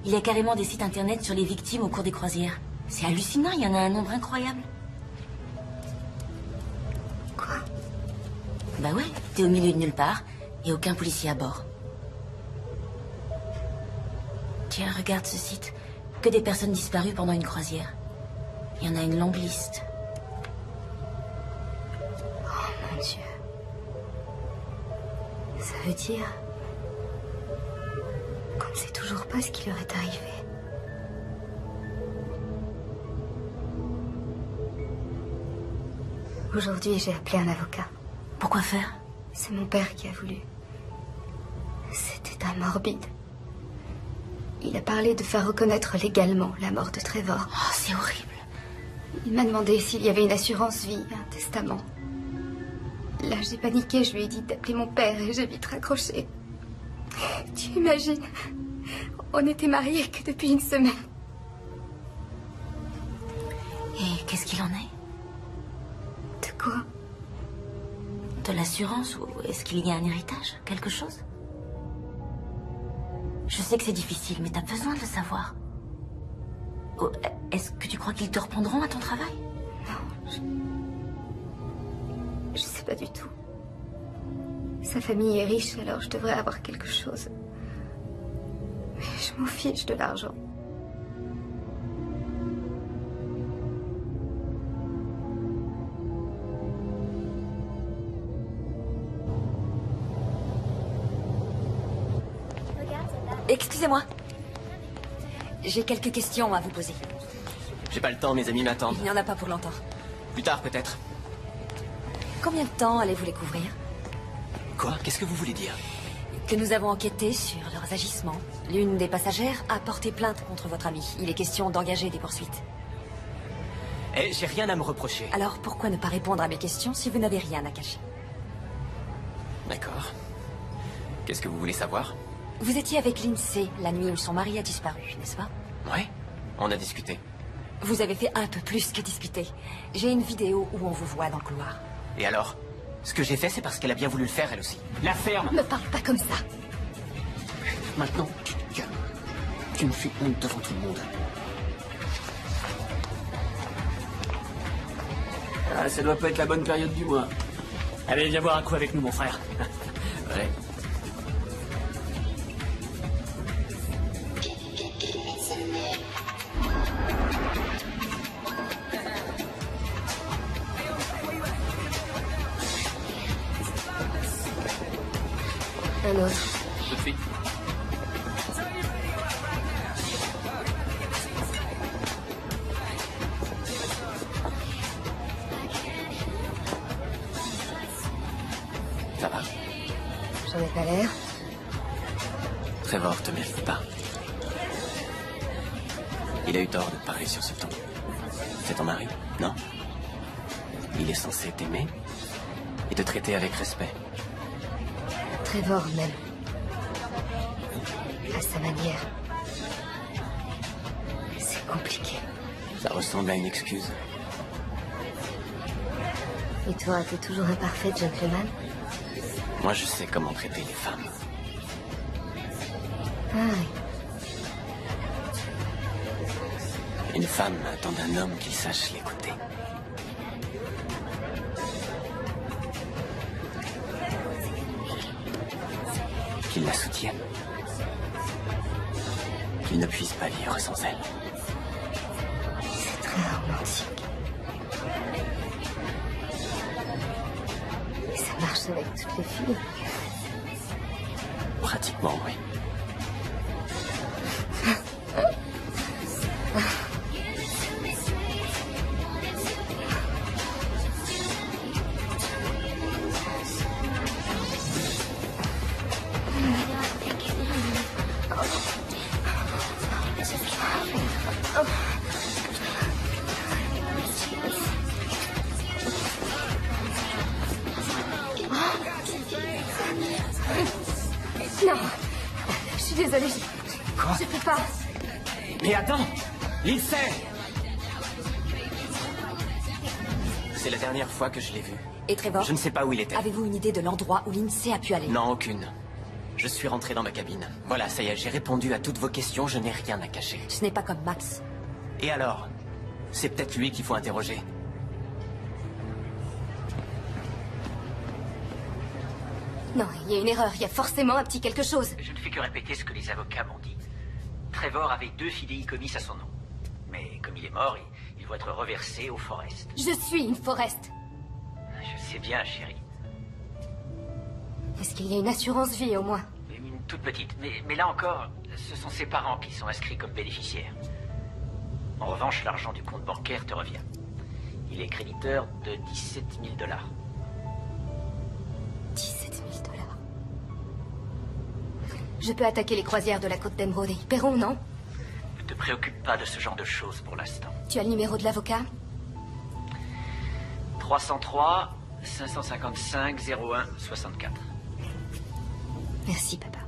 Il y a carrément des sites internet sur les victimes au cours des croisières. C'est hallucinant, il y en a un nombre incroyable. Quoi? Bah ouais, t'es au milieu de nulle part et aucun policier à bord. Tiens, regarde ce site. Que des personnes disparues pendant une croisière. Il y en a une longue liste. Oh mon Dieu. Ça veut dire qu'on ne sait toujours pas ce qui leur est arrivé. Aujourd'hui, j'ai appelé un avocat. Pourquoi faire? C'est mon père qui a voulu. C'était un morbide. Il a parlé de faire reconnaître légalement la mort de Trevor. Oh, c'est horrible. Il m'a demandé s'il y avait une assurance vie, un testament. Là, j'ai paniqué, je lui ai dit d'appeler mon père et j'ai vite raccroché. Tu imagines? On n'était mariés que depuis une semaine. Et qu'est-ce qu'il en est? De quoi? De l'assurance ou est-ce qu'il y a un héritage? Quelque chose? Je sais que c'est difficile, mais t'as besoin de le savoir. Oh, est-ce que tu crois qu'ils te reprendront à ton travail? Non, je sais pas du tout. Sa famille est riche, alors je devrais avoir quelque chose. Mais je m'en fiche de l'argent. Excusez-moi. J'ai quelques questions à vous poser. J'ai pas le temps, mes amis m'attendent. Il n'y en a pas pour longtemps. Plus tard, peut-être. Combien de temps allez-vous les couvrir? Quoi? Qu'est-ce que vous voulez dire? Que nous avons enquêté sur leurs agissements. L'une des passagères a porté plainte contre votre ami. Il est question d'engager des poursuites. Eh, j'ai rien à me reprocher. Alors pourquoi ne pas répondre à mes questions si vous n'avez rien à cacher? D'accord. Qu'est-ce que vous voulez savoir? Vous étiez avec Lindsay la nuit où son mari a disparu, n'est-ce pas? Ouais, on a discuté. Vous avez fait un peu plus que discuter. J'ai une vidéo où on vous voit dans le couloir. Et alors? Ce que j'ai fait, c'est parce qu'elle a bien voulu le faire, elle aussi. La ferme! Me parle pas comme ça. Maintenant, tu te calmes. Tu me fais honte devant tout le monde. Ah, ça doit pas être la bonne période du mois. Allez, viens boire un coup avec nous, mon frère. Ouais. Un autre. Tout de suite. Ça va? J'en ai pas l'air. Trevor te mérite pas. Il a eu tort de te parler sur ce ton. C'est ton mari, non? Il est censé t'aimer et te traiter avec respect. Trevor même. À sa manière. C'est compliqué. Ça ressemble à une excuse. Et toi, t'es toujours un parfait gentleman? Moi, je sais comment traiter les femmes. Ah oui. Une femme attend d'un homme qui sache l'écouter. Qu'il la soutienne. Qu'il ne puisse pas vivre sans elle. C'est très romantique. Et ça marche avec toutes les filles. Pratiquement, oui. Non, je suis désolée, je peux pas. Mais attends! Lindsay! C'est la dernière fois que je l'ai vu. Et Trevor? Je ne sais pas où il était. Avez-vous une idée de l'endroit où Lindsay a pu aller? Non, aucune. Je suis rentré dans ma cabine. Voilà, ça y est, j'ai répondu à toutes vos questions, je n'ai rien à cacher. Ce n'est pas comme Max. Et alors? C'est peut-être lui qu'il faut interroger. Non, il y a une erreur, il y a forcément un petit quelque chose. Je ne fais que répéter ce que les avocats m'ont dit. Trevor avait 2 fidéicommis à son nom. Mais comme il est mort, il doit être reversé au Forest. Je suis une Forest. Je sais bien, chérie. Est-ce qu'il y a une assurance vie au moins? Une toute petite. Mais là encore, ce sont ses parents qui sont inscrits comme bénéficiaires. En revanche, l'argent du compte bancaire te revient. Il est créditeur de 17 000 $. 17 000 $. Je peux attaquer les croisières de la côte d'Emeraude et ils paieront, non? Ne te préoccupe pas de ce genre de choses pour l'instant. Tu as le numéro de l'avocat? 303 555 01 64. Merci, papa.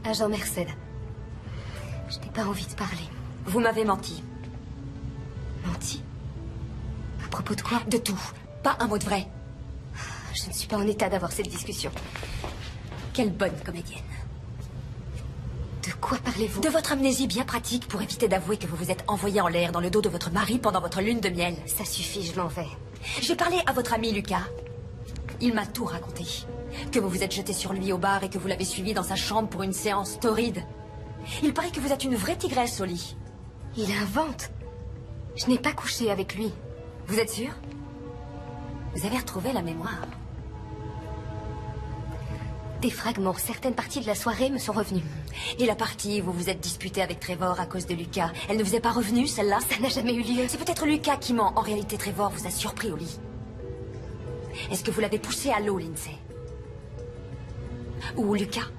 Agent Merced. Je n'ai pas envie de parler. Vous m'avez menti. Menti? À propos de quoi? De tout. Pas un mot de vrai. Je ne suis pas en état d'avoir cette discussion. Quelle bonne comédienne. De quoi parlez-vous? De votre amnésie bien pratique pour éviter d'avouer que vous vous êtes envoyé en l'air dans le dos de votre mari pendant votre lune de miel. Ça suffit, je m'en vais. J'ai parlé à votre ami Lucas. Il m'a tout raconté. Que vous vous êtes jeté sur lui au bar et que vous l'avez suivi dans sa chambre pour une séance torride. Il paraît que vous êtes une vraie tigresse au lit. Il invente. Je n'ai pas couché avec lui. Vous êtes sûr? Vous avez retrouvé la mémoire. Des fragments, certaines parties de la soirée me sont revenues. Et la partie où vous vous êtes disputé avec Trevor à cause de Lucas, elle ne vous est pas revenue, celle-là? Ça n'a jamais eu lieu. C'est peut-être Lucas qui ment. En réalité, Trevor vous a surpris au lit. Est-ce que vous l'avez poussé à l'eau, Lindsay? Ou Lucas?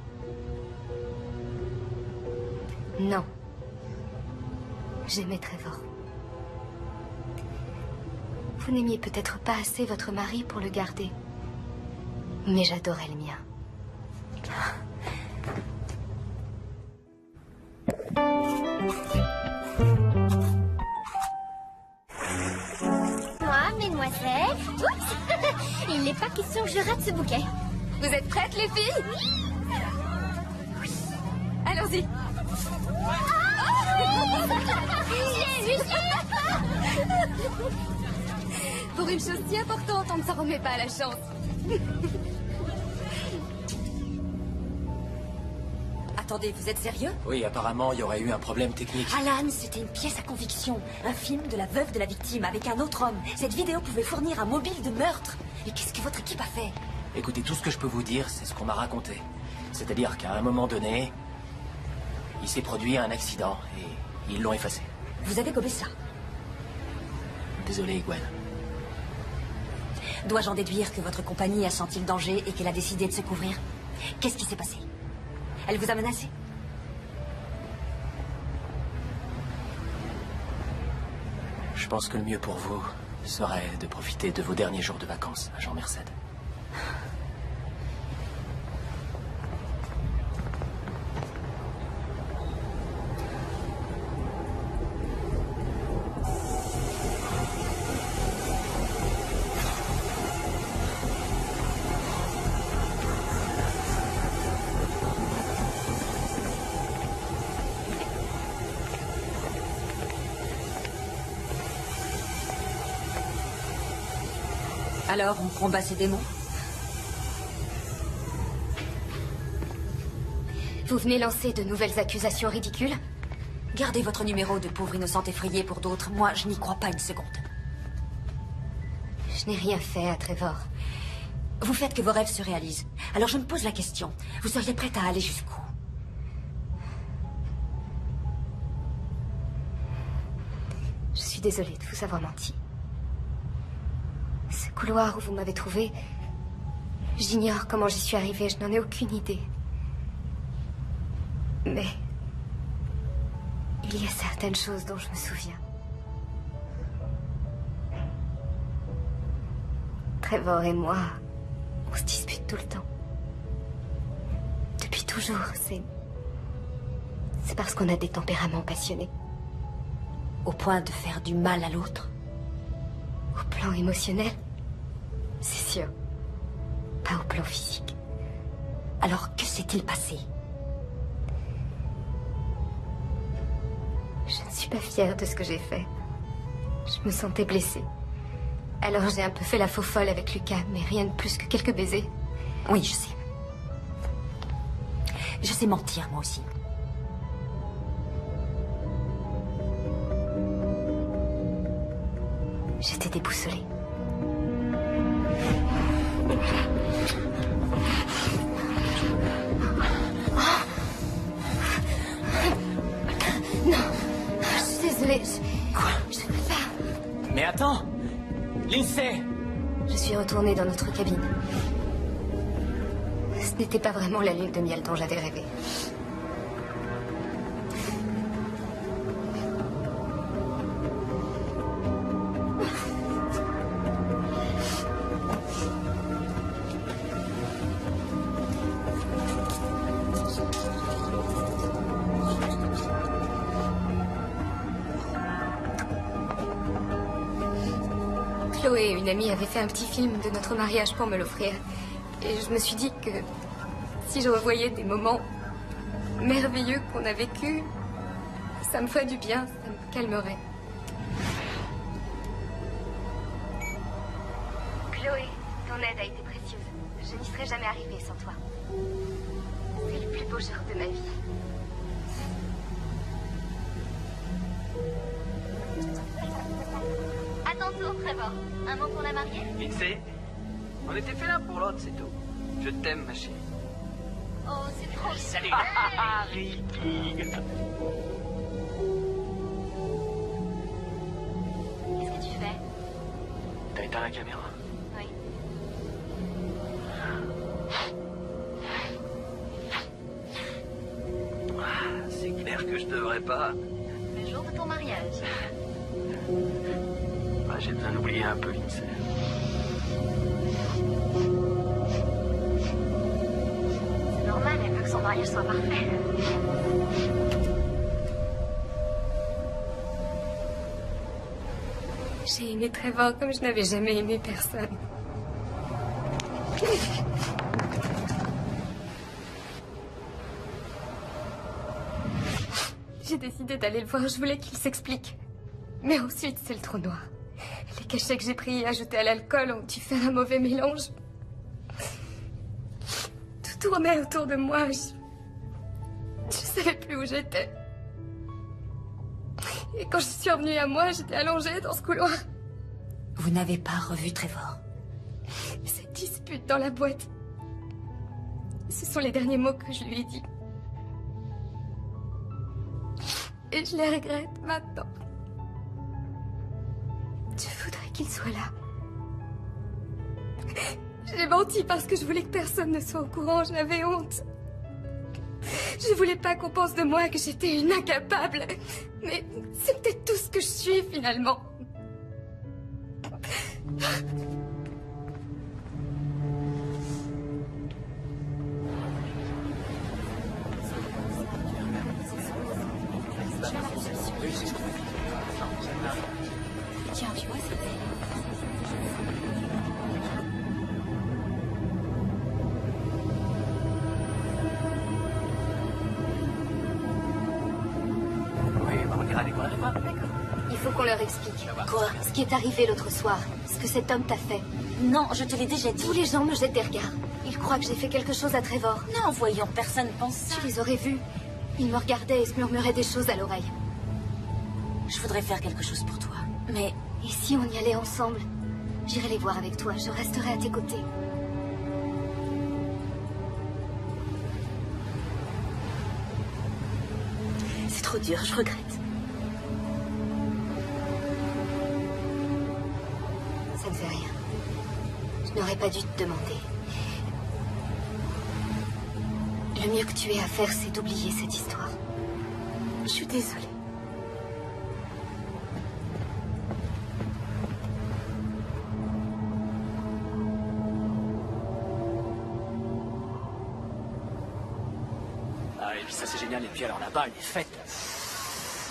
Non. J'aimais Trevor. Vous n'aimiez peut-être pas assez votre mari pour le garder. Mais j'adorais le mien. Moi, mesdemoiselles. Oups. Il n'est pas question que je rate ce bouquet. Vous êtes prêtes, les filles? Oui. Allons-y. Pour une chose si importante, on ne s'en remet pas à la chance. Attendez, vous êtes sérieux? Oui, apparemment, il y aurait eu un problème technique. Alan, c'était une pièce à conviction. Un film de la veuve de la victime avec un autre homme. Cette vidéo pouvait fournir un mobile de meurtre. Et qu'est-ce que votre équipe a fait? Écoutez, tout ce que je peux vous dire, c'est ce qu'on m'a raconté. C'est-à-dire qu'à un moment donné, il s'est produit un accident et ils l'ont effacé. Vous avez gobé ça? Désolé, Gwen. Dois-je en déduire que votre compagnie a senti le danger et qu'elle a décidé de se couvrir? Qu'est-ce qui s'est passé? Elle vous a menacé? Je pense que le mieux pour vous serait de profiter de vos derniers jours de vacances, agent Merced. Alors, on combat ces démons? Vous venez lancer de nouvelles accusations ridicules? Gardez votre numéro de pauvre innocente effrayée pour d'autres. Moi, je n'y crois pas une seconde. Je n'ai rien fait à Trevor. Vous faites que vos rêves se réalisent. Alors je me pose la question. Vous seriez prête à aller jusqu'où? Je suis désolée de vous avoir menti. Ce couloir où vous m'avez trouvé, j'ignore comment j'y suis arrivée, je n'en ai aucune idée. Mais il y a certaines choses dont je me souviens. Trevor et moi, on se dispute tout le temps. Depuis toujours, c'est parce qu'on a des tempéraments passionnés. Au point de faire du mal à l'autre? Au plan émotionnel? C'est sûr. Pas au plan physique. Alors, que s'est-il passé? Je ne suis pas fière de ce que j'ai fait. Je me sentais blessée. Alors j'ai un peu fait la faux folle avec Lucas, mais rien de plus que quelques baisers. Oui, je sais. Je sais mentir, moi aussi. J'étais déboussolée. attends! Lindsay! Je suis retournée dans notre cabine. Ce n'était pas vraiment la lune de miel dont j'avais rêvé. Chloé, une amie, avait fait un petit film de notre mariage pour me l'offrir. Et je me suis dit que si je revoyais des moments merveilleux qu'on a vécus, ça me ferait du bien, ça me calmerait. Chloé, ton aide a été précieuse. Je n'y serais jamais arrivée sans toi. C'est le plus beau jour de ma vie. À tantôt, Trevor. Un mot pour la mariée? Lindsay, on était fait l'un pour l'autre, c'est tout. Je t'aime, ma chérie. Oh, c'est trop... Salut. Ricky. Qu'est-ce que tu fais? T'as éteint la caméra? Oui. C'est clair que je devrais pas. Le jour de ton mariage. J'ai besoin d'oublier un peu, Lindsay. C'est normal, elle veut que son mariage soit parfait. J'ai aimé Trevor comme je n'avais jamais aimé personne. J'ai décidé d'aller le voir, je voulais qu'il s'explique. Mais ensuite, c'est le trou noir. Les cachets que j'ai pris et ajoutés à l'alcool ont dû faire un mauvais mélange. Tout tournait autour de moi. Je savais plus où j'étais. Et quand je suis revenue à moi, j'étais allongée dans ce couloir. Vous n'avez pas revu Trevor? Cette dispute dans la boîte. Ce sont les derniers mots que je lui ai dit. Et je les regrette maintenant. Je voudrais qu'il soit là. J'ai menti parce que je voulais que personne ne soit au courant. J'avais honte. Je voulais pas qu'on pense de moi que j'étais une incapable. Mais c'est peut-être tout ce que je suis finalement. Tiens, tu vois, c'est... Il faut qu'on leur explique. Quoi? Ce qui est arrivé l'autre soir. Ce que cet homme t'a fait. Non, je te l'ai déjà dit. Tous les gens me jettent des regards. Ils croient que j'ai fait quelque chose à Trevor. Non, voyons, personne pense ça. Tu les aurais vus. Ils me regardaient et se murmuraient des choses à l'oreille. Je voudrais faire quelque chose pour toi. Mais... Et si on y allait ensemble? J'irai les voir avec toi. Je resterai à tes côtés. C'est trop dur, je regrette. Ça ne fait rien. Je n'aurais pas dû te demander. Le mieux que tu aies à faire, c'est d'oublier cette histoire. Je suis désolée. Ah, et puis ça c'est génial, et puis alors là-bas, les fêtes.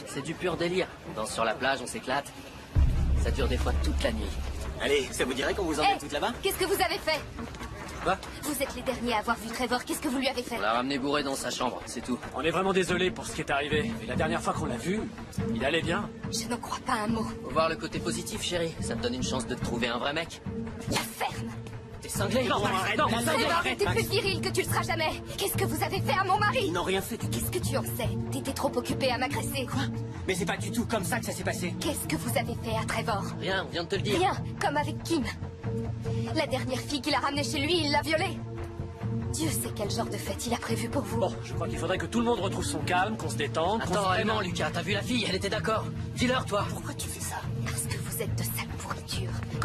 C'est du pur délire. On danse sur la plage, on s'éclate. Ça dure des fois toute la nuit. Allez, ça vous dirait qu'on vous emmène toutes là-bas? Qu'est-ce que vous avez fait? Quoi? Vous êtes les derniers à avoir vu Trevor. Qu'est-ce que vous lui avez fait? On l'a ramené bourré dans sa chambre, c'est tout. On est vraiment désolé pour ce qui est arrivé. Mais la dernière fois qu'on l'a vu, il allait bien. Je n'en crois pas un mot. Faut voir le côté positif, chérie. Ça te donne une chance de te trouver un vrai mec. La ferme. T'es cinglé? Non, arrête, non, Trevor était plus viril que tu le seras jamais. Qu'est-ce que vous avez fait à mon mari? Ils n'ont rien fait. Qu'est-ce que tu en sais? T'étais trop occupé à m'agresser. Quoi? Mais c'est pas du tout comme ça que ça s'est passé. Qu'est-ce que vous avez fait à Trevor? Rien, on vient de te le dire. Rien, comme avec Kim. La dernière fille qu'il a ramenée chez lui, il l'a violée. Dieu sait quel genre de fête il a prévu pour vous. Bon, je crois qu'il faudrait que tout le monde retrouve son calme, qu'on se détende. Attends, vraiment, Lucas, t'as vu la fille? Elle était d'accord. Dis-leur, toi. Pourquoi tu fais ça? Parce que vous êtes de sales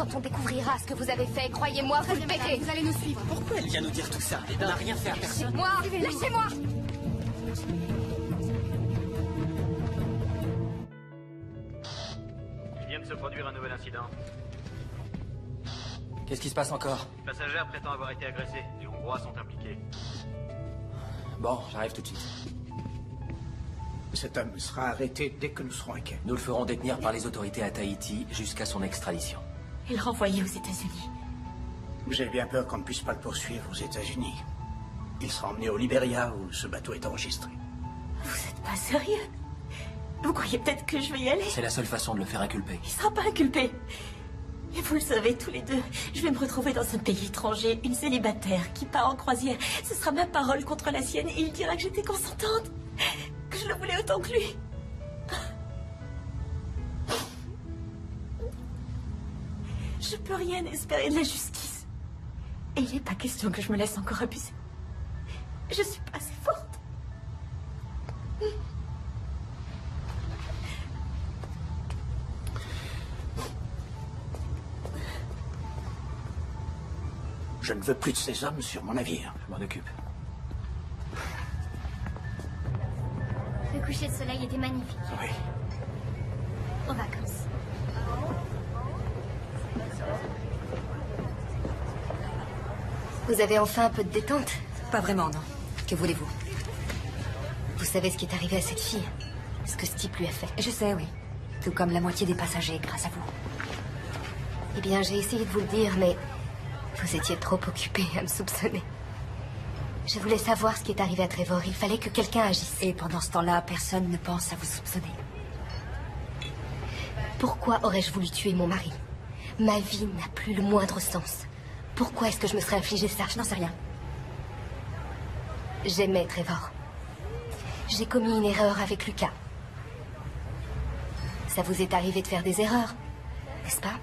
Quand on découvrira ce que vous avez fait, croyez-moi, vous le paierez. Vous allez nous suivre. Pourquoi elle vient nous dire tout ça? On n'a rien fait à personne. Moi, lâchez-moi. Il vient de se produire un nouvel incident. Qu'est-ce qui se passe encore? Une passagère prétend avoir été agressée. Les Hongrois sont impliqués. Bon, j'arrive tout de suite. Cet homme sera arrêté dès que nous serons inquiets. Nous le ferons détenir par les autorités à Tahiti jusqu'à son extradition. Et le renvoyer aux États-Unis. J'ai bien peur qu'on ne puisse pas le poursuivre aux États-Unis. Il sera emmené au Libéria où ce bateau est enregistré. Vous êtes pas sérieux? Vous croyez peut-être que je vais y aller? C'est la seule façon de le faire inculper. Il sera pas inculpé. Et vous le savez tous les deux, je vais me retrouver dans un pays étranger, une célibataire qui part en croisière. Ce sera ma parole contre la sienne et il dira que j'étais consentante, que je le voulais autant que lui. Je peux rien espérer de la justice. Et il n'est pas question que je me laisse encore abuser. Je suis pas assez forte. Je ne veux plus de ces hommes sur mon navire. Je m'en occupe. Le coucher de soleil était magnifique. Oui. En vacances. Vous avez enfin un peu de détente? Pas vraiment, non. Que voulez-vous? Vous savez ce qui est arrivé à cette fille? Ce que ce type lui a fait? Je sais, oui. Tout comme la moitié des passagers, grâce à vous. Eh bien, j'ai essayé de vous le dire, mais vous étiez trop occupé à me soupçonner. Je voulais savoir ce qui est arrivé à Trevor. Il fallait que quelqu'un agisse. Et pendant ce temps-là, personne ne pense à vous soupçonner. Pourquoi aurais-je voulu tuer mon mari? Ma vie n'a plus le moindre sens. Pourquoi est-ce que je me serais infligé ça? Je n'en sais rien. J'aimais Trevor. J'ai commis une erreur avec Lucas. Ça vous est arrivé de faire des erreurs, n'est-ce pas?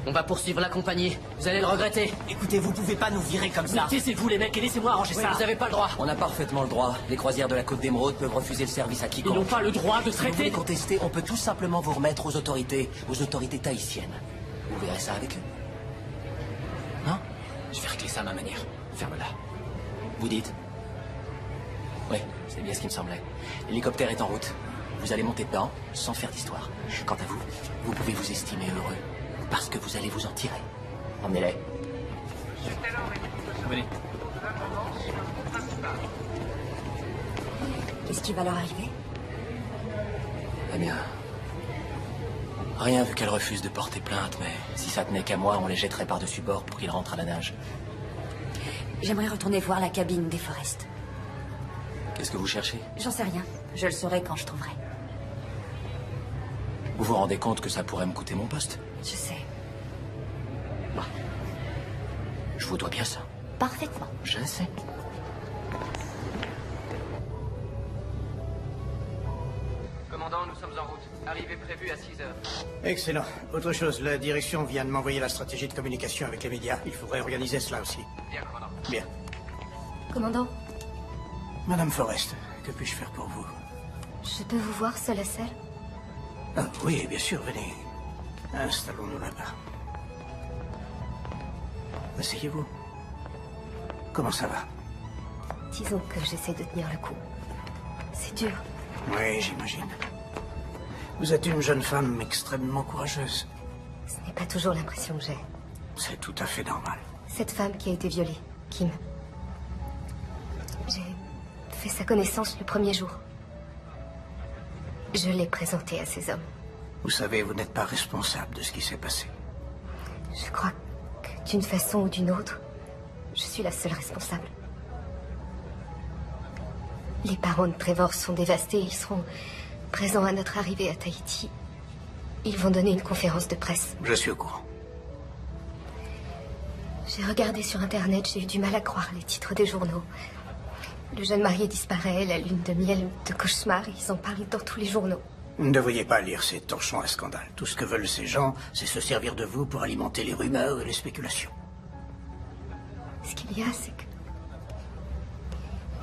On va poursuivre la compagnie. Vous allez le regretter. Écoutez, vous pouvez pas nous virer comme ça. Taisez-vous les mecs et laissez-moi arranger Oui, ça. vous avez pas le droit. On a parfaitement le droit. Les croisières de la Côte d'Émeraude peuvent refuser le service à quiconque. Ils n'ont pas le droit de Si vous voulez traiter. contester, on peut tout simplement vous remettre aux autorités tahitiennes. Vous verrez ça avec eux. Non? Je vais régler ça à ma manière. Ferme-la. Vous dites? Oui, c'est bien ce qui me semblait. L'hélicoptère est en route. Vous allez monter dedans sans faire d'histoire. Quant à vous, vous pouvez vous estimer heureux. Parce que vous allez vous en tirer. Emmenez-les. Venez. Qu'est-ce qui va leur arriver? Eh bien... Rien vu qu'elle refuse de porter plainte, mais si ça tenait qu'à moi, on les jetterait par-dessus bord pour qu'ils rentrent à la nage. J'aimerais retourner voir la cabine des Forest. Qu'est-ce que vous cherchez? J'en sais rien. Je le saurai quand je trouverai. Vous vous rendez compte que ça pourrait me coûter mon poste? Je sais. Bah. Je vous dois bien ça. Parfaitement. Je le sais. Commandant, nous sommes en route. Arrivée prévue à 6 heures. Excellent. Autre chose, la direction vient de m'envoyer la stratégie de communication avec les médias. Il faudrait organiser cela aussi. Bien, commandant. Bien. Commandant, Madame Forrest, que puis-je faire pour vous? je peux vous voir seul à seul? Ah, oui, bien sûr, venez. Installons-nous là-bas. Asseyez-vous. Comment ça va? Disons que j'essaie de tenir le coup. C'est dur. Oui, j'imagine. Vous êtes une jeune femme extrêmement courageuse. Ce n'est pas toujours l'impression que j'ai. C'est tout à fait normal. Cette femme qui a été violée, Kim. J'ai fait sa connaissance le premier jour. Je l'ai présentée à ces hommes. Vous savez, vous n'êtes pas responsable de ce qui s'est passé. Je crois que d'une façon ou d'une autre, je suis la seule responsable. Les parents de Trevor sont dévastés. Ils seront présents à notre arrivée à Tahiti. Ils vont donner une conférence de presse. Je suis au courant. J'ai regardé sur Internet, j'ai eu du mal à croire les titres des journaux. Le jeune marié disparaît, la lune de miel de cauchemar, ils en parlent dans tous les journaux. Vous ne devriez pas lire ces torchons à scandale. Tout ce que veulent ces gens, c'est se servir de vous pour alimenter les rumeurs et les spéculations. Ce qu'il y a, c'est que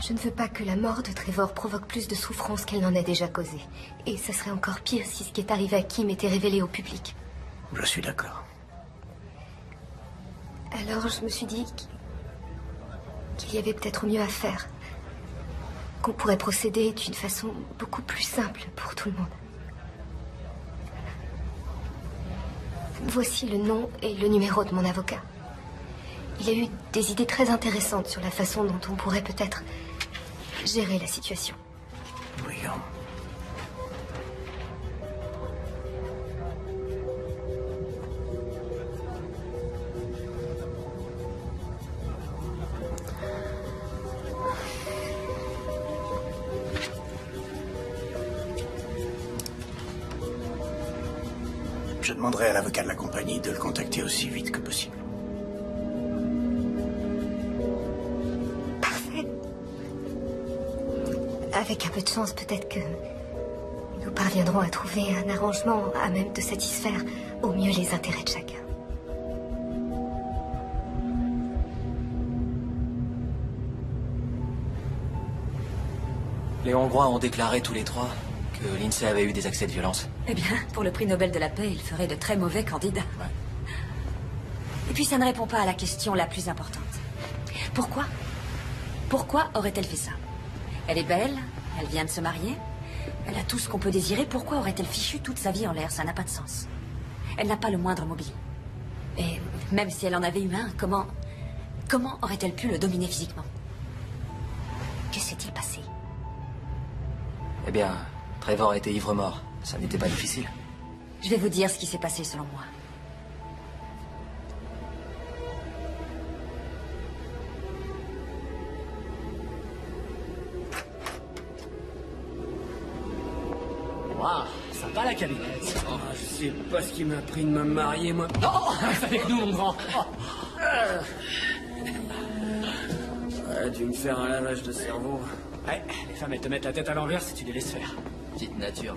Je ne veux pas que la mort de Trevor provoque plus de souffrance qu'elle n'en a déjà causé. Et ça serait encore pire si ce qui est arrivé à Kim était révélé au public. Je suis d'accord. Alors je me suis dit qu'il y avait peut-être mieux à faire. Qu'on pourrait procéder d'une façon beaucoup plus simple pour tout le monde. Voici le nom et le numéro de mon avocat. Il a eu des idées très intéressantes sur la façon dont on pourrait peut-être gérer la situation. Voyons. Je demanderai à l'avocat de la compagnie de le contacter aussi vite que possible. Avec un peu de chance, peut-être que nous parviendrons à trouver un arrangement à même de satisfaire au mieux les intérêts de chacun. Les Hongrois ont déclaré tous les trois que l'INSEE avait eu des accès de violence. Eh bien, pour le prix Nobel de la paix, il ferait de très mauvais candidats. Ouais. Et puis ça ne répond pas à la question la plus importante. Pourquoi? Pourquoi aurait-elle fait ça? Elle est belle, elle vient de se marier, elle a tout ce qu'on peut désirer. Pourquoi aurait-elle fichu toute sa vie en l'air? Ça n'a pas de sens. Elle n'a pas le moindre mobile. Et même si elle en avait eu un, comment aurait-elle pu le dominer physiquement? Que s'est-il passé? Eh bien, Trevor était ivre-mort. Ça n'était pas difficile. Je vais vous dire ce qui s'est passé selon moi. Waouh, sympa la cabinette. Oh, je sais pas ce qui m'a pris de me marier, moi. Oh, reste avec nous, mon grand. Oh. Ouais, tu me faire un lavage de cerveau. Ouais, les femmes, elles te mettent la tête à l'envers si tu les laisses faire. Petite nature.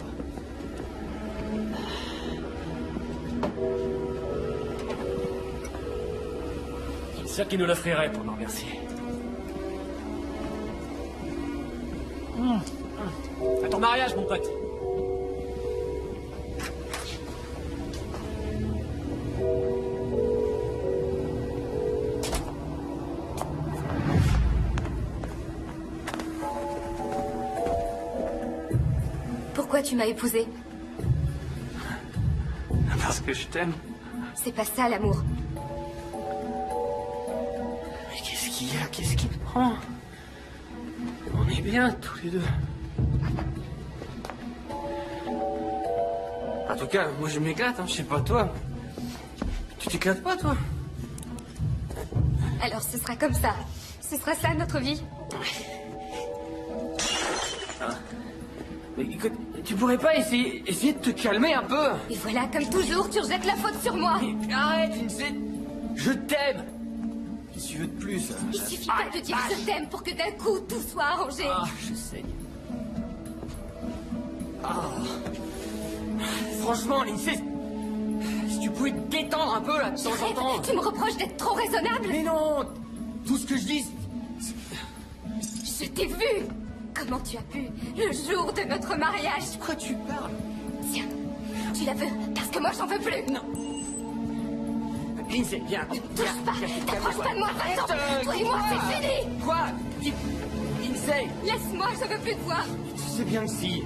C'est sûr qu'ils nous l'offriraient pour nous remercier. À ton mariage, mon pote. Pourquoi tu m'as épousée? Parce que je t'aime. C'est pas ça, l'amour. Mais qu'est-ce qu'il y a? Qu'est-ce qui te prend? On est bien, tous les deux. En tout cas, moi je m'éclate, hein. Je sais pas toi. Tu t'éclates pas, toi? Alors ce sera comme ça. Ce sera ça, notre vie. Ah. Mais écoute, tu pourrais pas essayer de te calmer un peu? Et voilà, comme toujours, tu rejettes la faute sur moi. Mais arrête, Lindsay. Je t'aime. Qu'est-ce que tu veux de plus? Il suffit pas de dire je t'aime pour que d'un coup tout soit arrangé. Ah, je saigne. Ah. Franchement, Lindsay, si tu pouvais te détendre un peu là de temps en temps. Tu me reproches d'être trop raisonnable? Mais non, tout ce que je dis. Je t'ai vu. Comment tu as pu, le jour de notre mariage? De quoi tu parles? Tiens, tu la veux, parce que moi j'en veux plus. Non. Lindsay, viens. Ne touche pas, t'approches pas de moi, Vincent. Toi et moi, c'est fini. Quoi? Lindsay. Laisse-moi, je veux plus te voir. Tu sais bien que si.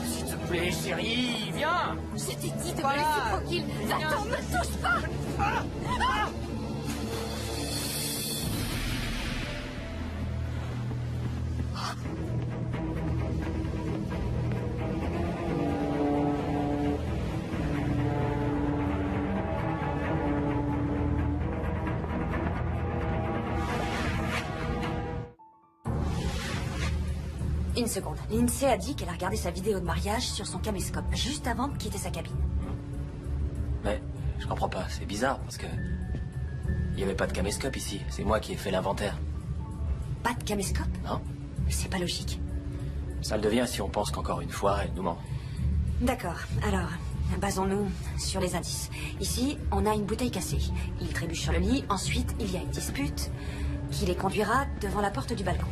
S'il te plaît, chérie, viens. Je t'ai dit de me laisser tranquille. Vincent, me touche pas. Ah. Une seconde. Lindsay a dit qu'elle a regardé sa vidéo de mariage sur son caméscope, juste avant de quitter sa cabine. Mais je comprends pas, c'est bizarre, parce que... il n'y avait pas de caméscope ici, c'est moi qui ai fait l'inventaire. Pas de caméscope? Non. C'est pas logique. Ça le devient si on pense qu'encore une fois, elle nous ment. D'accord, alors, basons-nous sur les indices. Ici, on a une bouteille cassée. Il trébuche sur le lit, ensuite, il y a une dispute. qui les conduira devant la porte du balcon.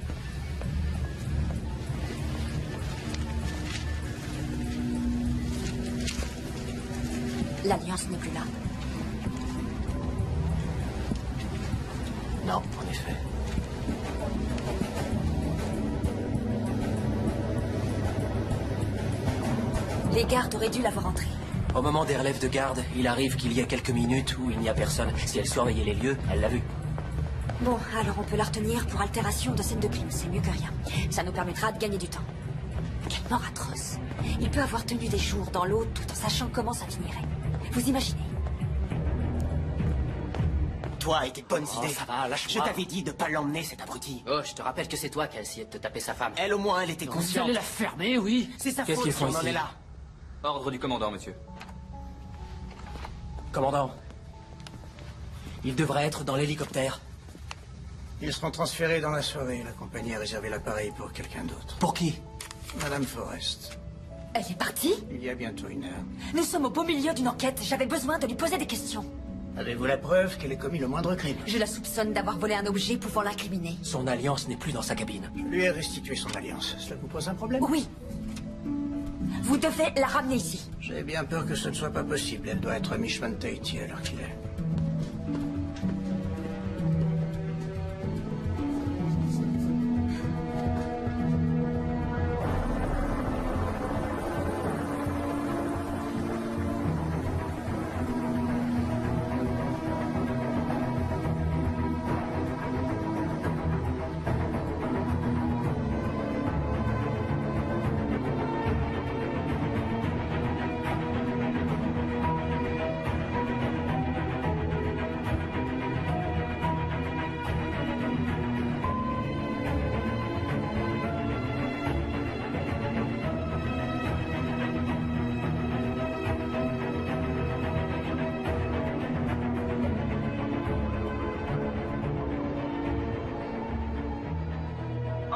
L'Alliance n'est plus là. Non, en effet. Les gardes auraient dû la voir entrer. Au moment des relèves de garde, il arrive qu'il y ait quelques minutes où il n'y a personne. Si elle surveillait les lieux, elle l'a vu. Bon, alors on peut la retenir pour altération de scène de crime, c'est mieux que rien. Ça nous permettra de gagner du temps. Quelle mort atroce. Il peut avoir tenu des jours dans l'eau tout en sachant comment ça finirait. Vous imaginez? Toi et tes bonnes idées. Ça va, lâche-moi. Je t'avais dit de pas l'emmener, cet abruti. Oh, je te rappelle que c'est toi qui as essayé de te taper sa femme. Elle, au moins, elle était Vous consciente. allez la fermer, oui. C'est sa Qu'est-ce faute qu'ils si font on en ici est là. Ordre du commandant, monsieur. Commandant. Il devrait être dans l'hélicoptère. Ils seront transférés dans la soirée. La compagnie a réservé l'appareil pour quelqu'un d'autre. Pour qui? Madame Forrest. Elle est partie? Il y a bientôt 1 heure. Nous sommes au beau milieu d'une enquête. J'avais besoin de lui poser des questions. Avez-vous la preuve qu'elle ait commis le moindre crime? Je la soupçonne d'avoir volé un objet pouvant l'incriminer. Son alliance n'est plus dans sa cabine. Je lui ai restitué son alliance. Cela vous pose un problème? Oui. Vous devez la ramener ici. J'ai bien peur que ce ne soit pas possible. Elle doit être à Mishman Tahiti à l'heure qu'il est.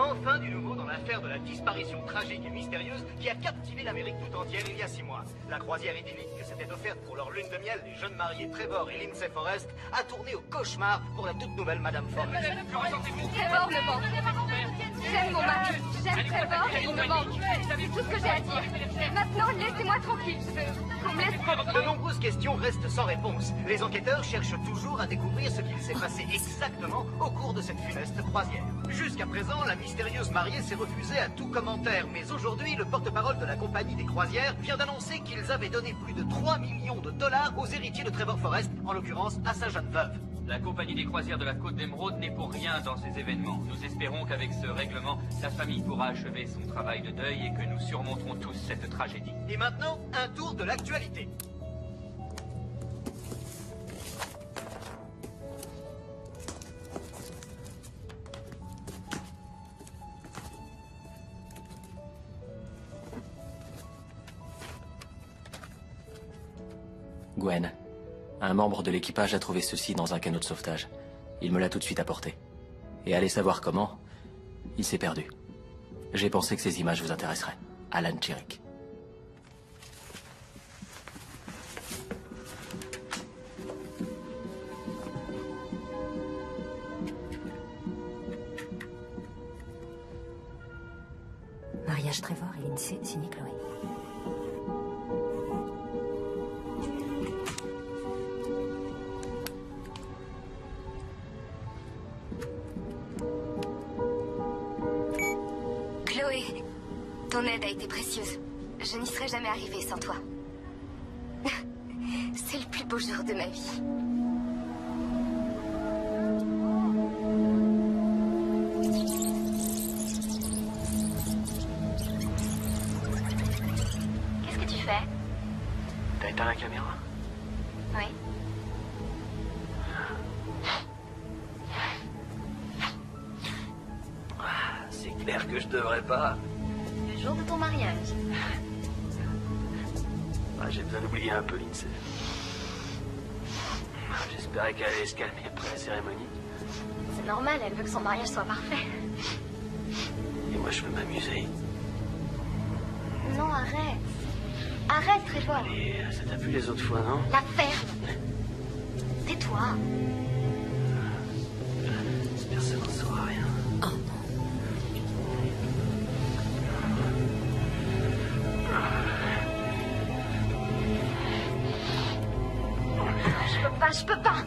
Enfin du nouveau dans l'affaire de la disparition tragique et mystérieuse qui a captivé l'Amérique tout entière il y a 6 mois. La croisière idyllique que s'était offerte pour leur lune de miel les jeunes mariés Trevor et Lindsay Forrest a tourné au cauchemar pour la toute nouvelle Madame Forrest. Trevor me manque. J'aime mon mari. J'aime Trevor et il me manque. C'est tout ce que j'ai à dire. Maintenant, laissez-moi tranquille. Qu'on me laisse... De nombreuses questions restent sans réponse. Les enquêteurs cherchent toujours à découvrir ce qu'il s'est passé exactement au cours de cette funeste croisière. Jusqu'à présent, la mystérieuse mariée s'est refusée à tout commentaire, mais aujourd'hui, le porte-parole de la compagnie des croisières vient d'annoncer qu'ils avaient donné plus de 3 millions de dollars aux héritiers de Trevor Forrest, en l'occurrence à sa jeune veuve. La compagnie des croisières de la Côte d'Émeraude n'est pour rien dans ces événements. Nous espérons qu'avec ce règlement, sa famille pourra achever son travail de deuil et que nous surmonterons tous cette tragédie. Et maintenant, un tour de l'actualité. Gwen. Un membre de l'équipage a trouvé ceci dans un canot de sauvetage. Il me l'a tout de suite apporté. Et allez savoir comment, il s'est perdu. J'ai pensé que ces images vous intéresseraient. Alan Tudyk. Mariage Trevor et Lindsay, signé Chloé. Chloé, ton aide a été précieuse. Je n'y serais jamais arrivée sans toi. C'est le plus beau jour de ma vie. Qu'est-ce que tu fais? T'as éteint la caméra? Oui. C'est clair que je devrais pas. Le jour de ton mariage. J'ai besoin d'oublier un peu Lindsay. J'espérais qu'elle allait se calmer après la cérémonie. C'est normal, elle veut que son mariage soit parfait. Et moi, je veux m'amuser. Non, arrête. Arrête, Trevor. Allez, ça t'a plu les autres fois, non? La ferme. Tais-toi. J'espère Personne n'en saura rien. Oh non. Je peux pas.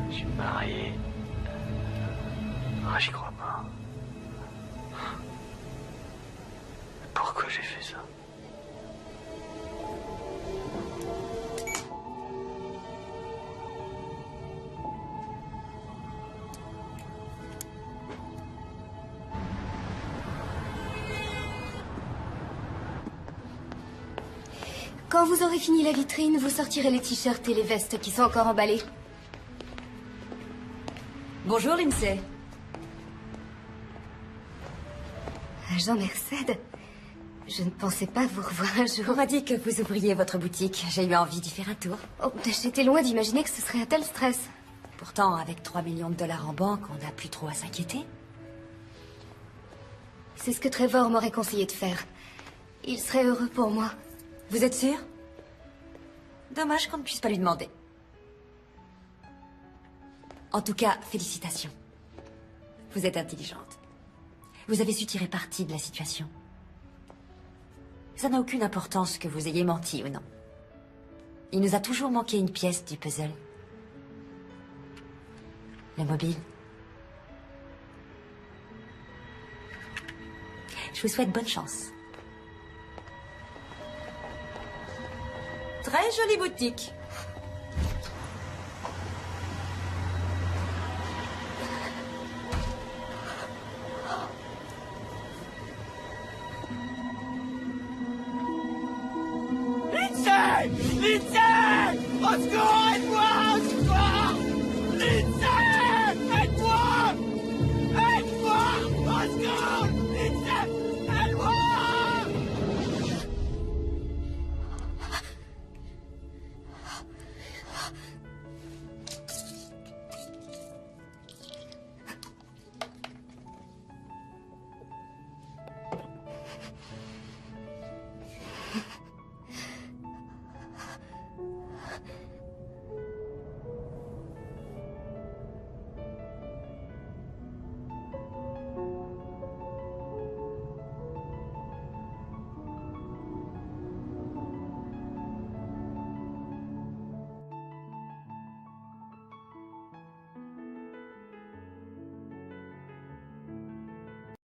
Je suis marié. Ah, j'y crois pas. Pourquoi j'ai fait ça? Quand vous aurez fini la vitrine, vous sortirez les t-shirts et les vestes qui sont encore emballés. Bonjour, Lindsay. Agent Merced, je ne pensais pas vous revoir un jour. On m'a dit que vous ouvriez votre boutique. J'ai eu envie d'y faire un tour. Oh, j'étais loin d'imaginer que ce serait un tel stress. Pourtant, avec 3 millions de dollars en banque, on n'a plus trop à s'inquiéter. C'est ce que Trevor m'aurait conseillé de faire. Il serait heureux pour moi. Vous êtes sûr? Dommage qu'on ne puisse pas lui demander. En tout cas, félicitations. Vous êtes intelligente. Vous avez su tirer parti de la situation. Ça n'a aucune importance que vous ayez menti ou non. Il nous a toujours manqué une pièce du puzzle. Le mobile. Je vous souhaite bonne chance. Très jolie boutique.